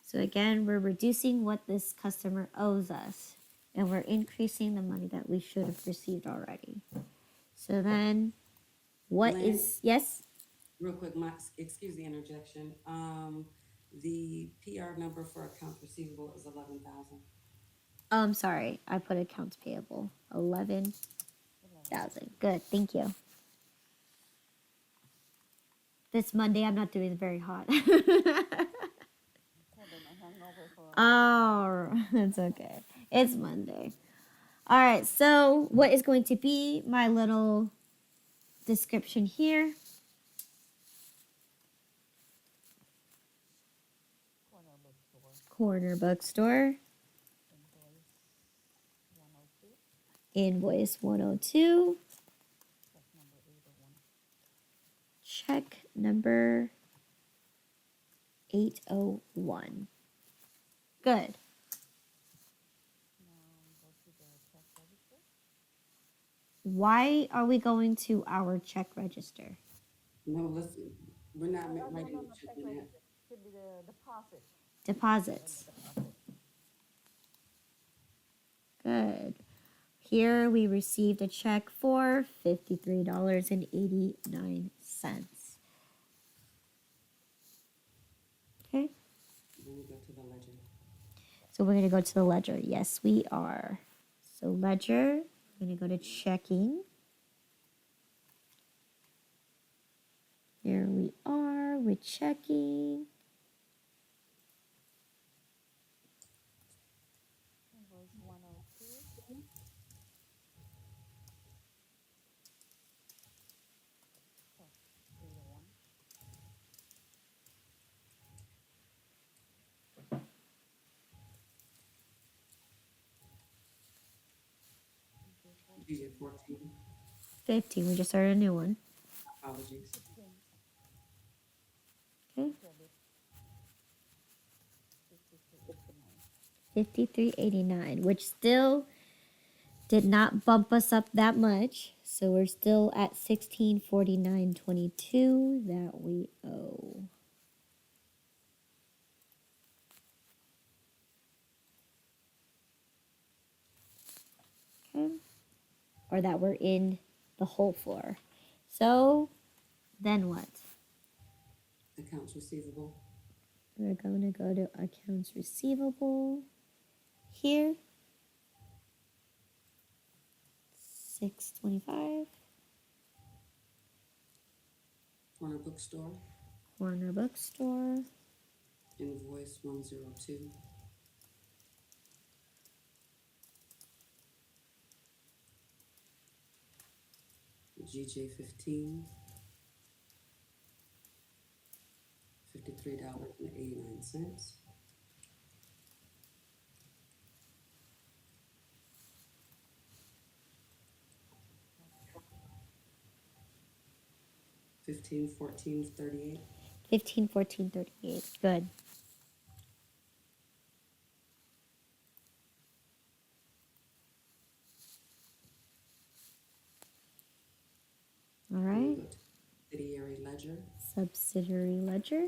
So again, we're reducing what this customer owes us and we're increasing the money that we should have received already. So then what Lynn, is, yes? real quick, excuse the interjection. The PR number for accounts receivable is 11,000. Oh, I'm sorry. I put accounts payable. 11,000. Good. Thank you. This Monday, I'm not doing very hot. Oh, it's okay. It's Monday. All right. So, what is going to be my little description here? Corner bookstore. Invoice 102. Check number 801. Good. Why are we going to our check register? No, listen, we're not No, writing no, the no, check check in yet. register. Should be the deposit. Deposits. Good. Here we received a check for $53.89. Okay. Then we go to the ledger. So we're going to go to the ledger. Yes, we are. So ledger, we're going to go to checking. Here we are with checking. Invoice 102. Check 801. DJ 14. DJ 14. 15, we just started a new one. Apologies. 15. Okay. Credit 5389. 53.89, which still did not bump us up that much. So we're still at 1649.22 that we owe. Okay. Or that we're in the hole for. So then what? Accounts receivable. We're going to go to accounts receivable here. 625. Corner bookstore. Corner bookstore. Invoice 102. GJ 15. $53.89. $15.14.38. 1514.38. Good. All Then we right. go to subsidiary ledger. Subsidiary ledger.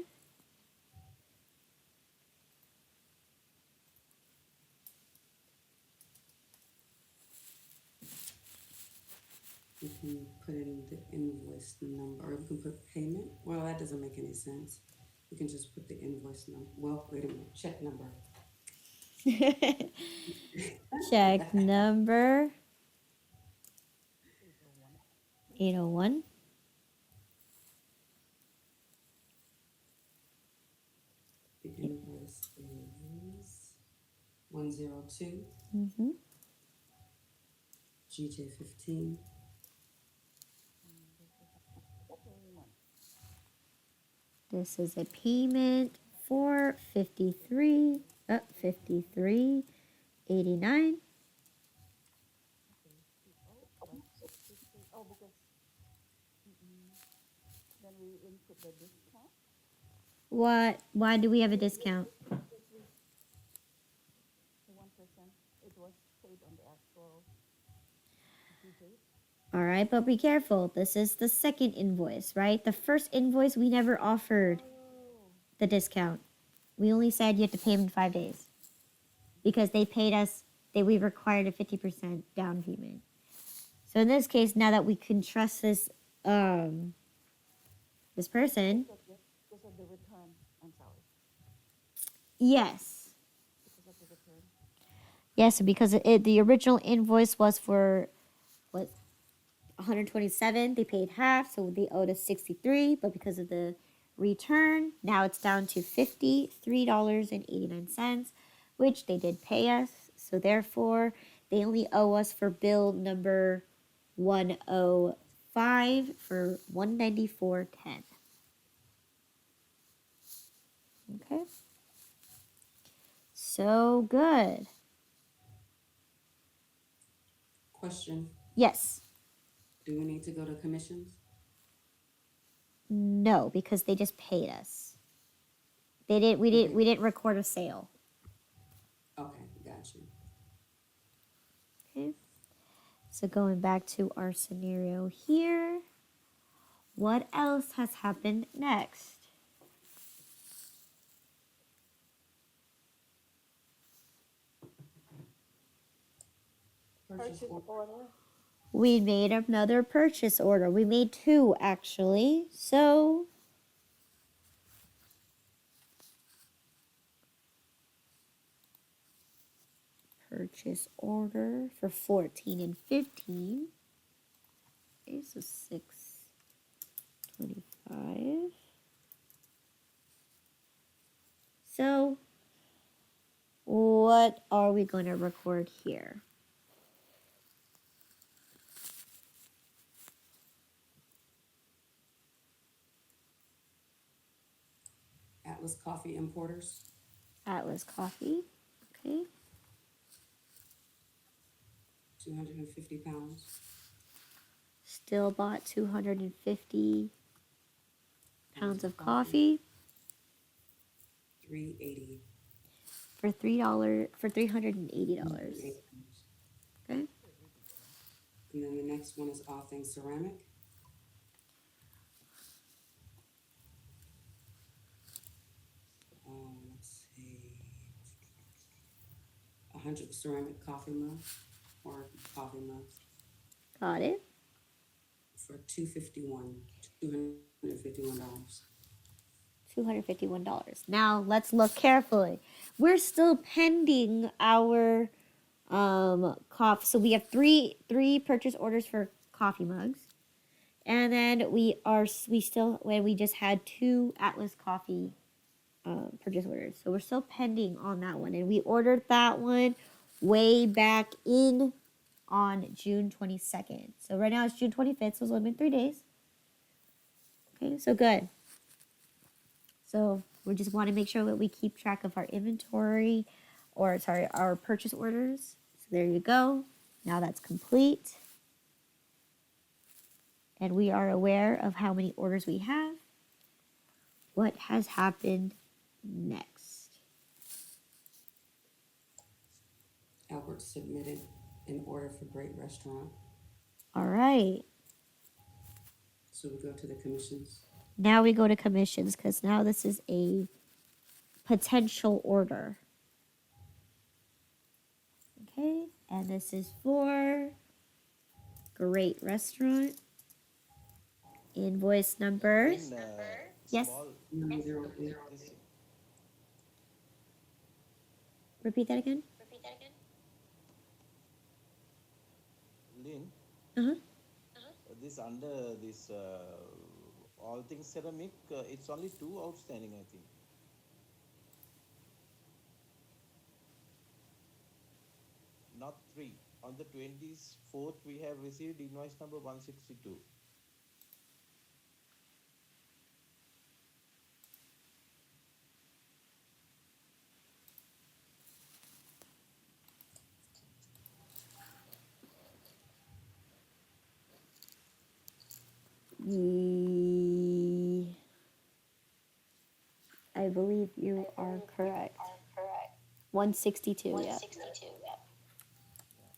We can put in the invoice number, or we can put payment. Well, that doesn't make any sense. We can just put the invoice number. Well, wait a minute. Check number. Check number 801. The invoice is 102 Mm-hmm. GJ15. Payment. This is a payment for 53.89. Okay. CO plus 53. Oh, because mm-mm. Then we input the discount. Why do we have a discount? Because we the 1%, it was paid on the actual due date. All right, but be careful. This is the second invoice, right? The first invoice we never offered Oh. the discount. We only said you have to pay them in 5 days because they paid us. We required a 50% down payment. So in this case, now that we can trust this person, Because of the return. I'm sorry. yes, Because of the return. yes, because the original invoice was for what 127. They paid half, so they owed us 63. But because of the return, now it's down to $53.89, which they did pay us. So therefore, they only owe us for bill number 105 for 194.10. Okay, so good. Question: Yes, do we need to go to commissions? no, because they just paid us. They didn't. We didn't. Okay. We didn't record a sale. Okay, got you. Okay. So going back to our scenario here, what else has happened next? Purchase Purchase order. order. We made another purchase order. We made two actually. So purchase order for 14 and 15. Okay, so 625. So what are we going to record here? Atlas Coffee Importers, Atlas Coffee. Okay. 250 pounds. Still bought 250 pounds Pounds of coffee 380. for $380. 380. Okay. And then the next one is all things ceramic. Let's see, 100 ceramic coffee mugs or coffee mugs Got it. for $251. $251. Now let's look carefully. We're still pending our coffee. So we have three purchase orders for coffee mugs. And then we just had two Atlas Coffee purchase orders. So we're still pending on that one. And we ordered that one way back in on June 22nd. So right now it's June 25th, so it's only been 3 days. Okay, so good. So we just want to make sure that we keep track of our inventory, or sorry, our purchase orders. So there you go. Now that's complete. And we are aware of how many orders we have. What has happened next? Albert submitted an order for Great Restaurant. All right. So we go to the commissions. Now we go to commissions because now this is a potential order. Okay, and this is for Great Restaurant. Invoice number. In Yes. small, 908. this Repeat that again. Lynn, Uh huh. this under this all things ceramic, it's only two outstanding, I think. Not three. On the 24th, we have received invoice number 162. Ye- I believe you are correct. 162, yeah. Yeah,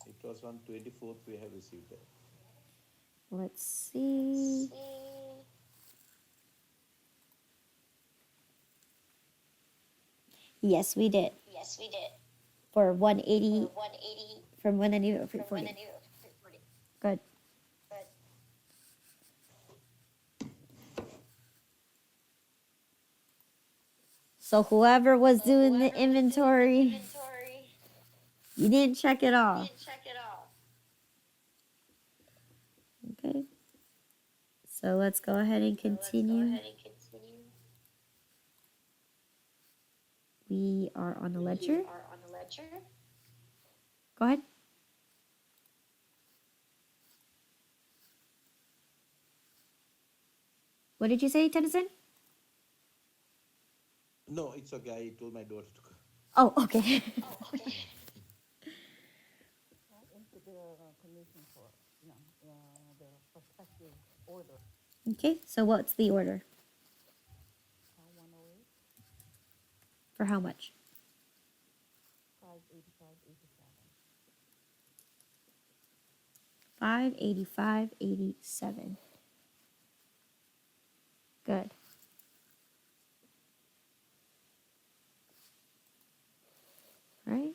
it was on 24th we have received that. Let's see. Yes, we did. For 180, from 190 to 340. Good. So whoever was doing the inventory, you didn't check it off. Okay. So let's go ahead and continue. We are on the ledger. Go ahead. What did you say, Tennyson? No, it's okay. I told my daughter to come. Oh, okay. Into the commission for, the prospective order, Okay, so what's the order? 108, For how much? 585.87. 585.87. Good. Right.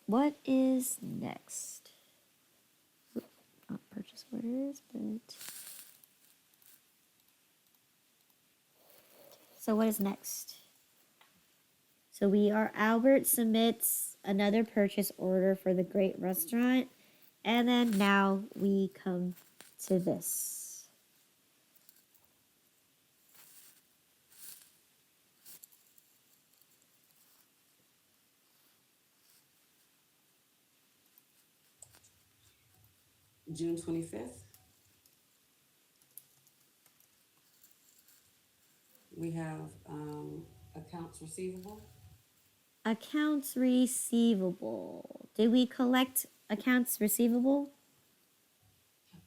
What is next? Oop, not purchase orders, but so what is next? So Albert submits another purchase order for the Great Restaurant, and then now we come to this. June 25th, we have accounts receivable. Accounts receivable. Did we collect accounts receivable?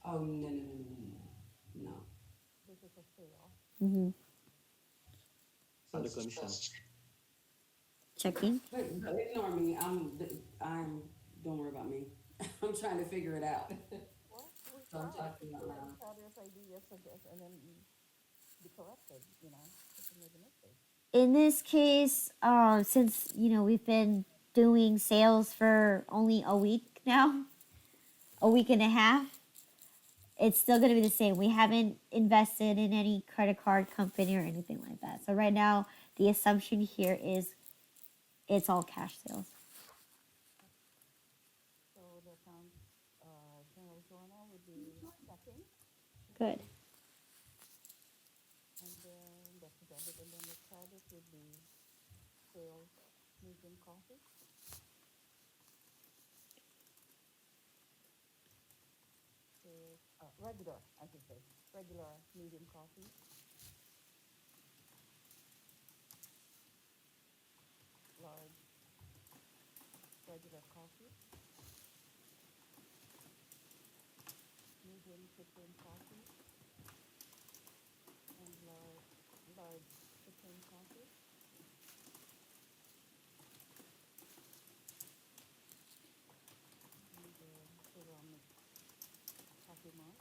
Oh, no, no, no, no, no, no. This is a sale. Mm-hmm. Under commission. Checking. But ignore me. Don't worry about me. I'm trying to figure it out. Well, we So I'm try to talking out hear loud. each other's ideas, suggest, and then be corrected, if we made a mistake. In this case, since we've been doing sales for only a week now, a week and a half, it's still going to be the same. We haven't invested in any credit card company or anything like that. So right now, the assumption here is it's all cash sales. So the accounts, general journal would be checking, Good. and then that's the debit, and then the credit would be sales, medium coffee, sales, regular, I should say, regular, medium coffee, large, regular coffee, medium supreme coffee, and large supreme coffee, and then ceramic coffee mug,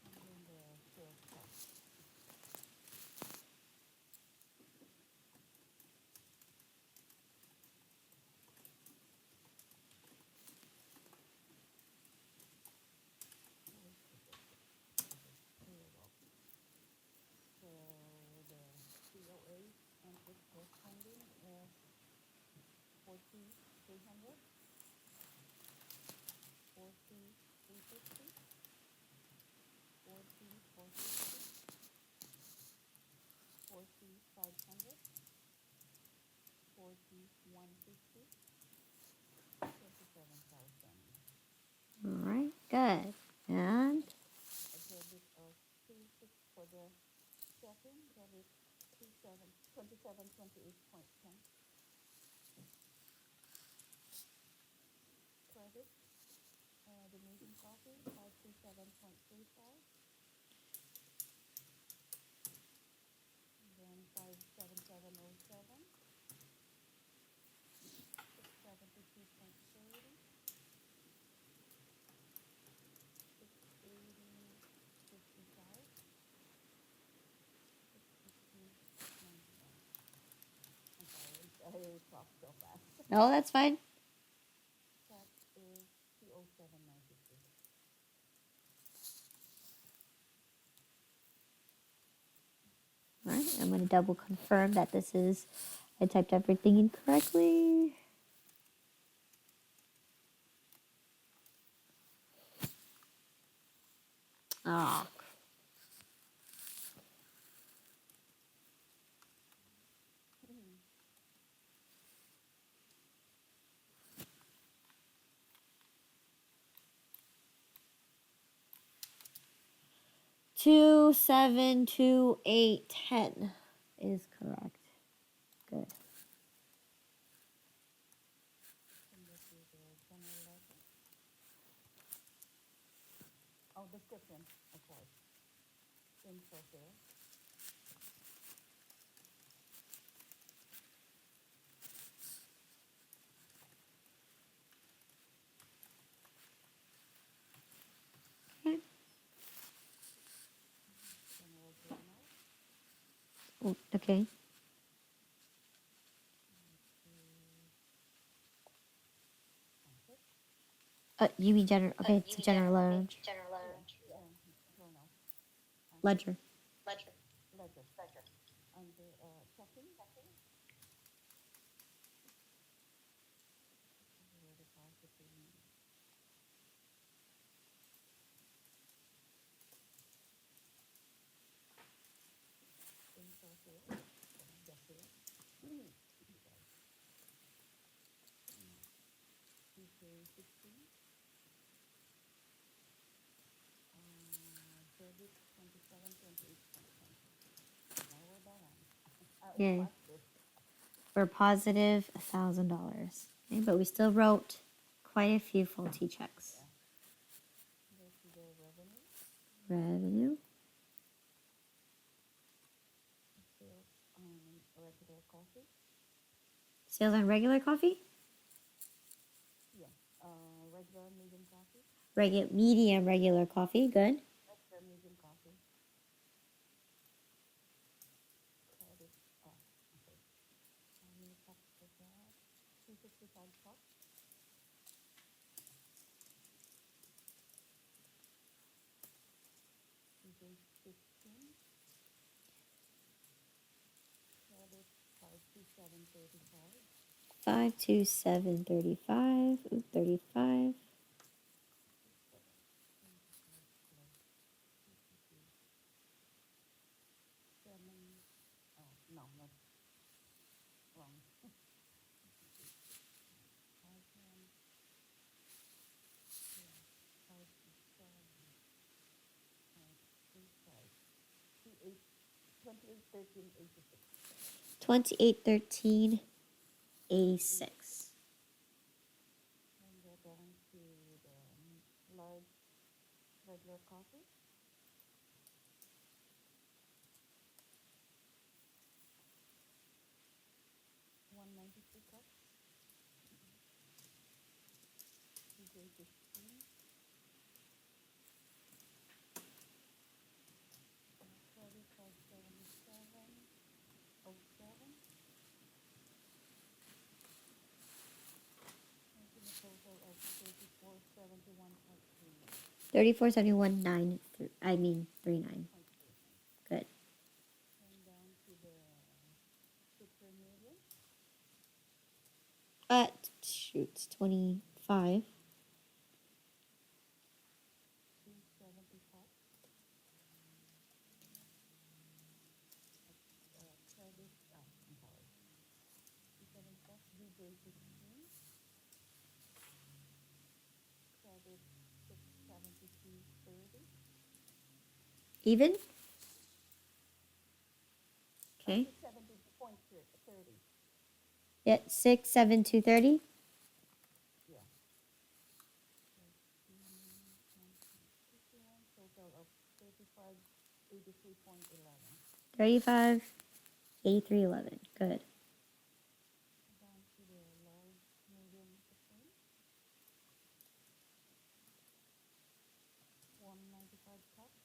and then the sales tax. this corresponding is 40,300, 40,350, 40,450, 40,500, 40,150, 37,000. All right, good. And A debit of 36 for the checking, debit 2728.10. Credit, the meeting coffee 537.35, then 57707, 672.30, 680.55, 650.91. I'm sorry, I talked so fast. oh, that's fine. Tax is 207.92. All right, I'm going to double confirm that this is, I typed everything in correctly. Oh, 272810 is correct. Good. Send it to the general ledger. Oh, description, of course. Info sales. Okay. General journal. Oh, okay. Profit. You mean general? Okay, it's a general Yeah, journal. Profit. ledger. Ledger. Under checking. We're depositing info sales. The sales. Sorry. CK 16. Debit 2728.10. Now we're balanced. It's Yeah, positive. we're positive $1,000. Okay, but we still wrote quite a few faulty checks. Yeah. Go to the revenue. Revenue. Sales on regular coffee. Sales on regular coffee. Yeah. Regular medium coffee. Medium regular coffee. Good. Regular medium coffee. Credit. Oh, okay. New cup for that. 255 cups. CJ 15. Credit 52735. 52735. Ooh, 35. 2725 plus 227. Oh, no, not wrong. 5,000 plus 527.35. 2813.86. 281386. And go down to the large regular coffee. 193 cups. CJ 15. Credit 577.07. Making a total of 3471.39. 3471 I mean 39. Good. And down to the per million. Shoot, 25. 370 cups. Credit, I'm sorry. 37 cups. DJ 15. Credit 672.30. Even? Okay. 670.30. Yeah, 6, 7, 230. Yeah. 51, total of 35, 83.11. 35, 83, 11. Good. Down to the large, medium, supreme. 195 cups.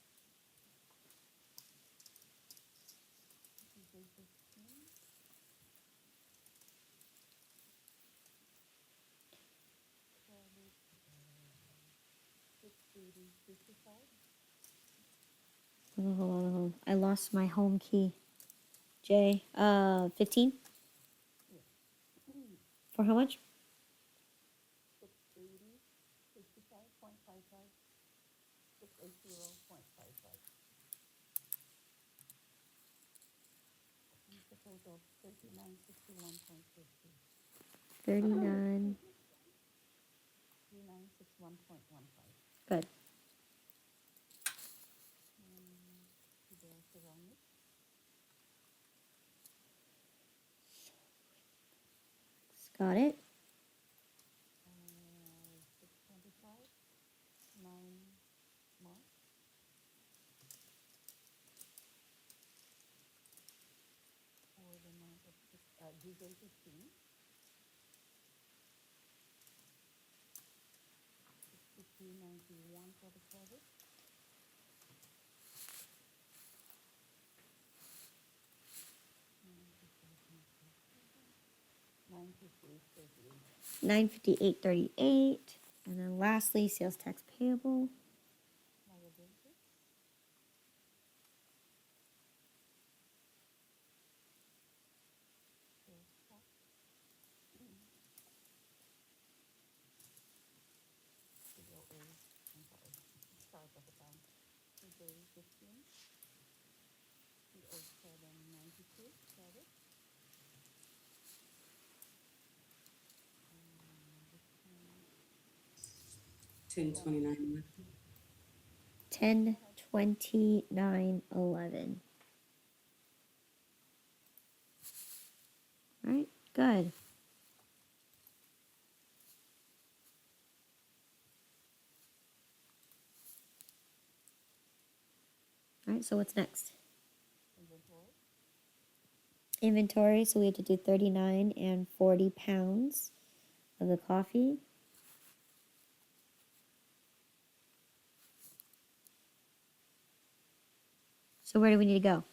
DJ 15. Credit 680.55. Oh, hold on, hold on. I lost my home key. J. 15. Yeah. For how much? 680.55.55. 680.55. It's a total of 3961.50. 39. 3961.15. Good. To the ceramic, Got it. 625, 9 months for the month of DJ 15, 6291 for the credit, $95.37, 958.38. 958.38. And then lastly, sales tax payable. Liability, sales tax, COA, I'm sorry, start of account, DJ 15, 207.92 credit, this one, 10, 1029. 10, go ahead. 29, 11. All right. Good. All right. So what's next? Inventory, Inventory. So we have to do 39 and 40 pounds of the coffee. So where do we need to go?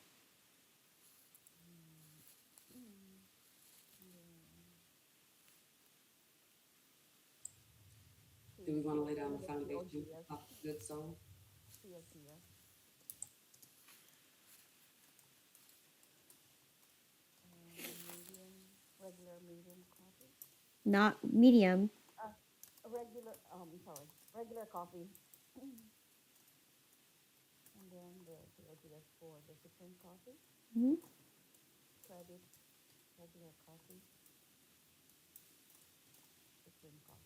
Do we want to lay down the the foundation COGS, of goods sold? COGS, medium, regular medium coffee. Not medium. Uh, regular, sorry, regular coffee. And then the COGS for the supreme coffee, Mhm. credit, regular coffee, supreme coffee.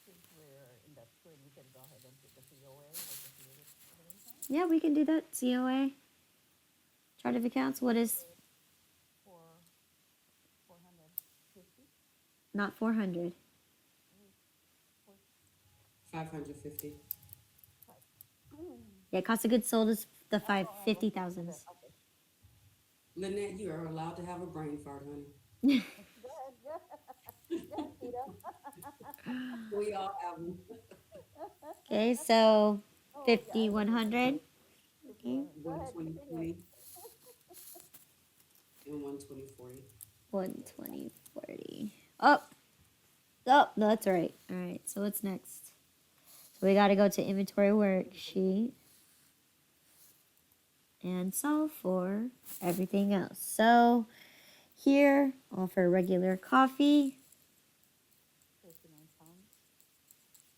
Since we're in that screen, we can go ahead and put the COA or just leave it the way it is. Yeah, we can do that. COA. Chart of accounts. What is For 450. not 400? For 550. five. Yeah, cost of goods sold is the five Oh, I was fifty looking at it. thousands. Okay. Lynette, you are allowed to have a brain fart, honey. Go ahead. Go ahead, Tito. We all have them. Okay, so Oh, yeah, I 50, was looking at 100. it. Okay, Go One ahead, twenty continue. twenty and 120/40. 120, 40. Oh, oh, no, that's right. All right, so what's next? We got to go to inventory worksheet and solve for everything else. So here, offer regular coffee. 39 pounds,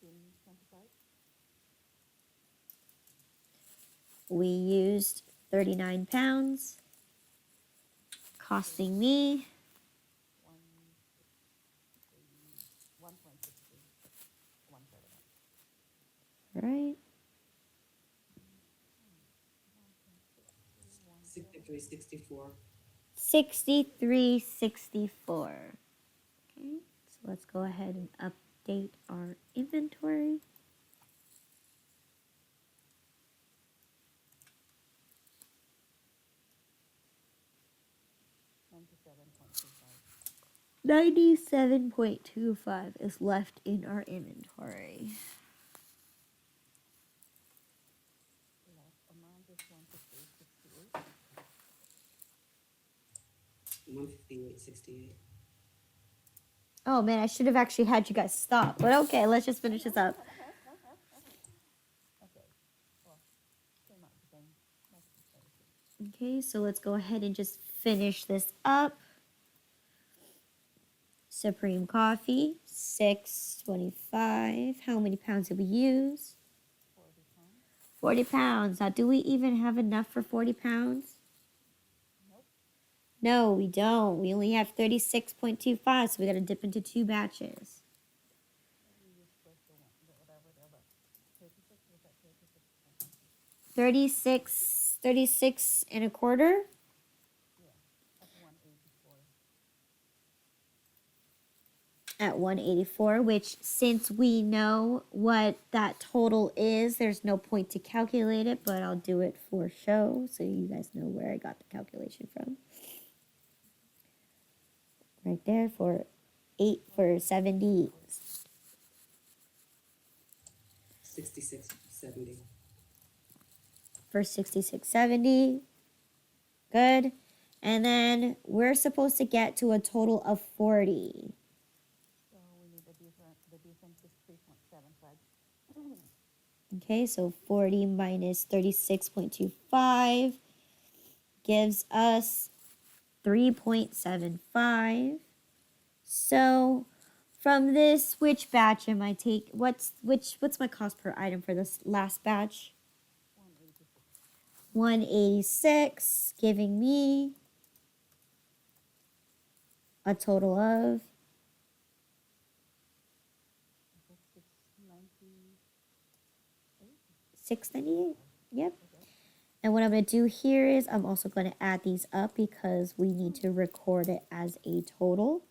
25. We used 39 pounds, costing me 1.60, 131. right 6364. 63.64. Okay, so let's go ahead and update our inventory. $97.25 is left in our inventory. Last amount is 158.68. 158.68. Oh man, I should have actually had you guys stop. But okay, let's just finish this up. Okay. Well, same amount, same. That's the same. Okay, so let's go ahead and just finish this up. Supreme coffee, 625. How many pounds did we use? 40 pounds. 40 pounds. Now, do we even have enough for 40 pounds? Nope. No, we don't. We only have 36.25, so we got to dip into 2 batches. Maybe use first the one, whatever the other. 36, was that 36? 36 and a quarter Yeah, at 184. at 184, which since we know what that total is, there's no point to calculate it, but I'll do it for show so you guys know where I got the calculation from. Right there for 70. 6670. For 66.70. Good. And then we're supposed to get to a total of 40. So we need the difference is 3.75. Okay, so 40 minus 36.25 gives us 3.75. So from this, which batch am I take? What's my cost per item for this last batch? 186. 186, giving me a total of 698. 698. Yep. Okay. And what I'm going to do here is I'm also going to add these up because we need to record it as a total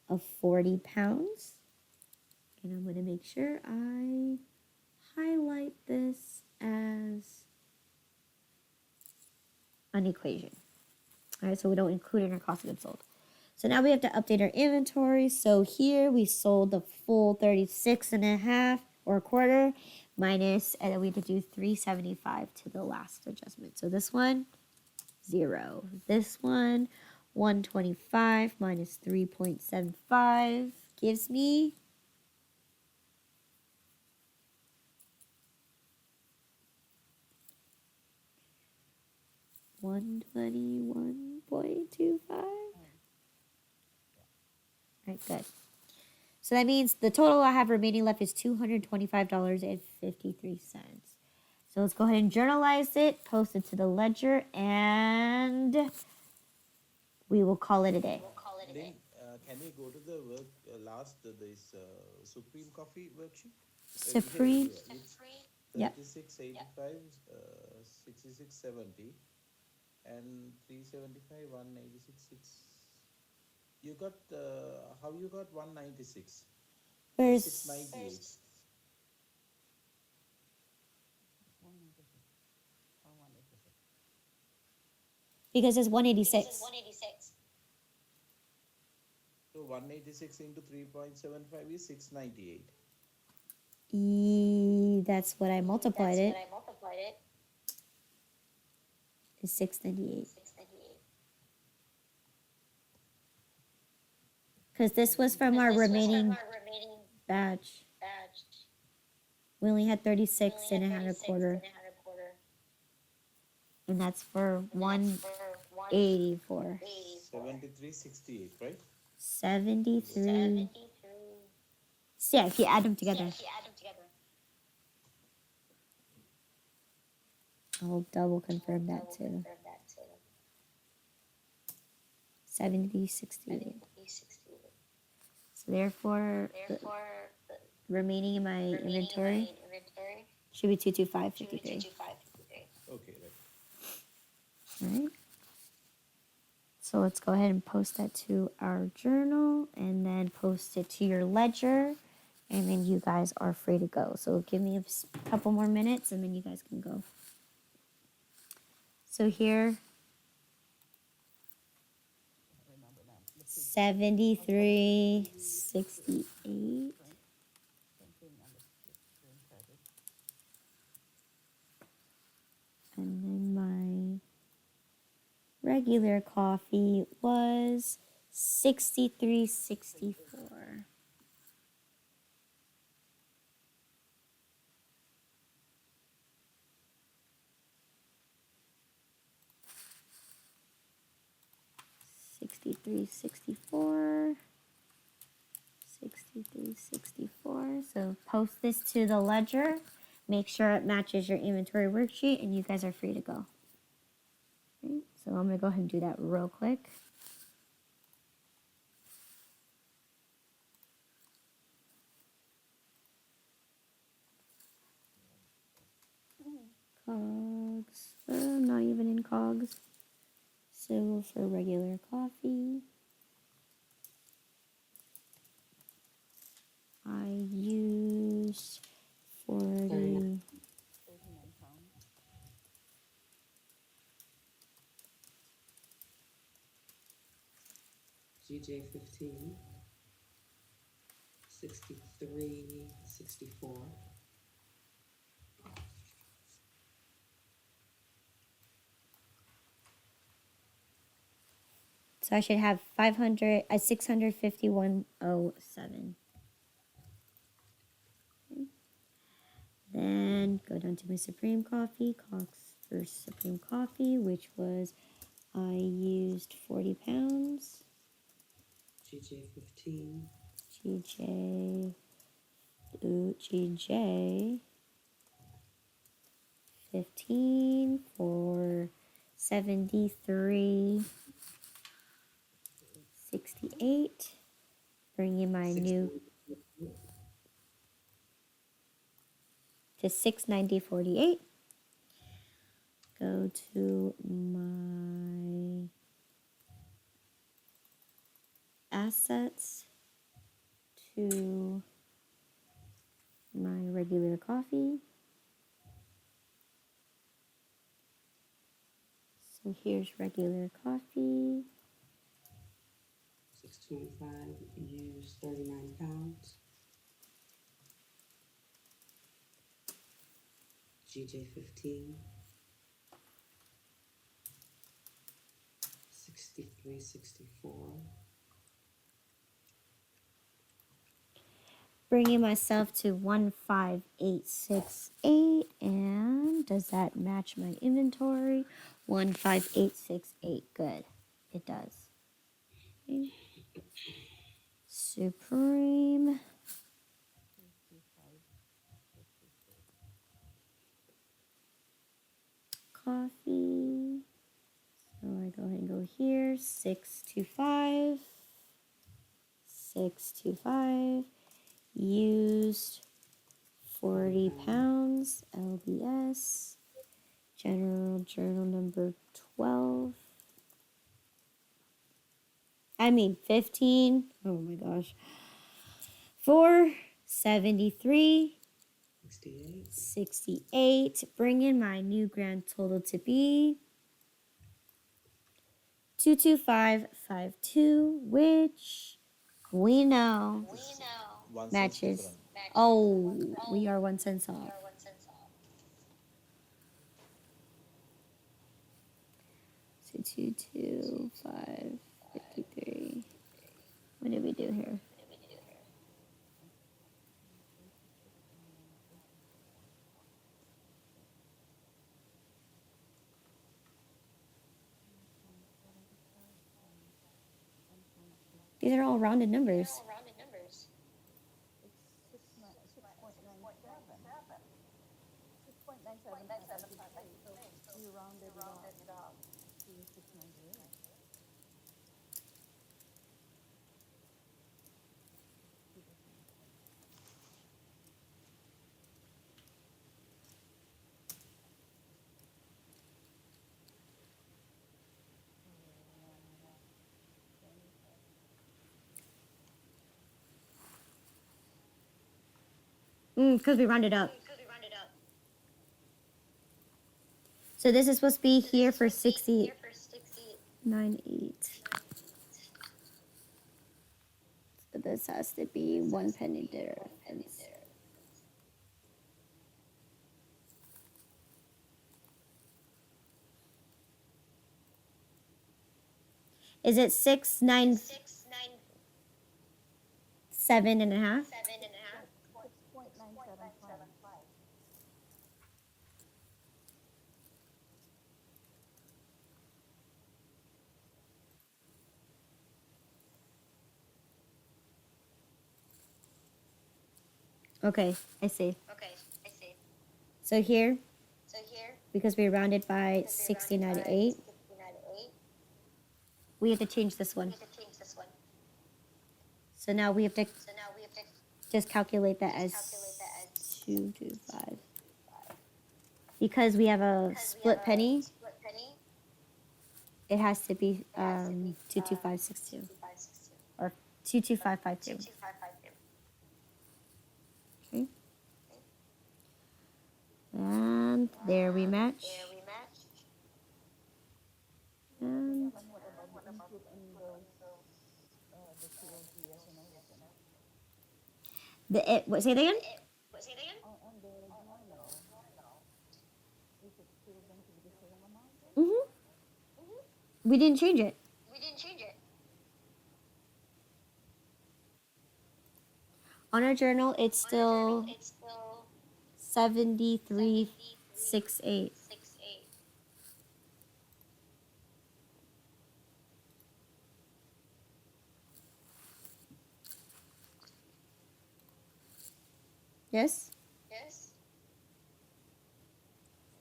of 40 pounds. And I'm going to make sure I highlight this as an equation. All right, so we don't include it in our cost of goods sold. So now we have to update our inventory. So here we sold the full 36 and a half or a quarter minus, and then we have to do 375 to the last adjustment. So this one, 0. This one, 125 minus 3.75 gives me 121.25. All right, good. So that means the total I have remaining left is $225.53. So let's go ahead and journalize it, post it to the ledger, and we will call it a day. Lynn, can we go to the work last this Supreme Coffee worksheet? Supreme. It's Yep. 3685, 6670, and 375, 186. You got how you got 196? Where's 698. 196 or 186. because it's 186. So 186 into 3.75 is 698. That's what I multiplied it. Is 698. Because this was from our remaining batch. We only had 36 and a half a quarter. And that's for 184. 7368, right? 73. So yeah, if you add them together. I'll double confirm that too. 7068. So therefore, the remaining in my inventory should be 225.53. Okay, right. All right. So let's go ahead and post that to our journal and then post it to your ledger. And then you guys are free to go. So give me a couple more minutes and then you guys can go. So here, Remember that. The page. 73.68. Same thing on the screen credit. And then my regular coffee was 63.64. $63.64. $63.64. So post this to the ledger. Make sure it matches your inventory worksheet and you guys are free to go. Okay, so I'm going to go ahead and do that real quick. Cogs. Not even in cogs. So for regular coffee, I use 40. 39. 39 pounds. GJ 15. 63.64. So I should have 500, 651.07. Okay. Then go down to my Supreme Coffee, Cox for Supreme Coffee, which was, I used 40 pounds. GJ 15. GJ 15 for 73.68. Bring in my new 60. to 690.48. Go to my assets to my regular coffee. So here's regular coffee. 625. Use 39 pounds. GJ 15. 63.64. Bringing myself to 15868. And does that match my inventory? 15868. Good. It does. Okay. Supreme 55, 56. coffee. So I go ahead and go here. 625. 625. Used 40 pounds. LBS. General journal number 12. 15. Oh my gosh. 473. 68. 68. Bring in my new grand total to be 22552, which we know This is 1 cent matches. different. Oh, we are 1 cent off. 22553. What did we do here? These are all rounded numbers. It's 6.97. 6.975, I should say. So we rounded it off to 698. Because we rounded up. So this is supposed to be here for 60.98. So this has to be 1 penny difference. Is it 697.5? 6.975. Okay, I see. So here, because we rounded by 60.98, we have to change this one. So now we have to just calculate that as 225. Because we have a split penny, it has to be 22562 or 22552. Okay. And there we match. And And what about the input on the TLDS and everything? say that again? On the journal, is it still going to be the same amount? Mm-hmm. We didn't change it. On our journal, it's still 7368. Yes?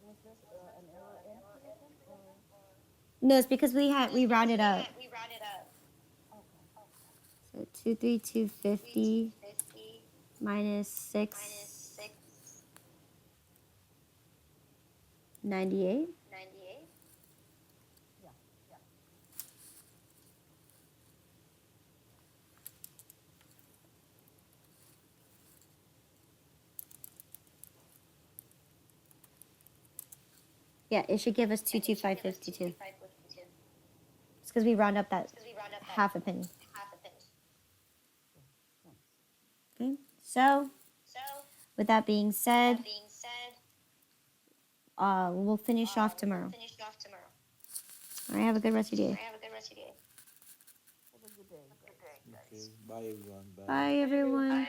Was that an error entry again? Or No, it's because we rounded up. okay. So 23250 minus 698. Yeah. Yeah, it should give us 22552. It's because we round up that half a penny. Okay. Thanks. Okay, so with that being said, we'll finish off tomorrow. All right, have a good rest of your day. Have a good day, guys. Okay. Bye everyone. Bye. Bye, everyone.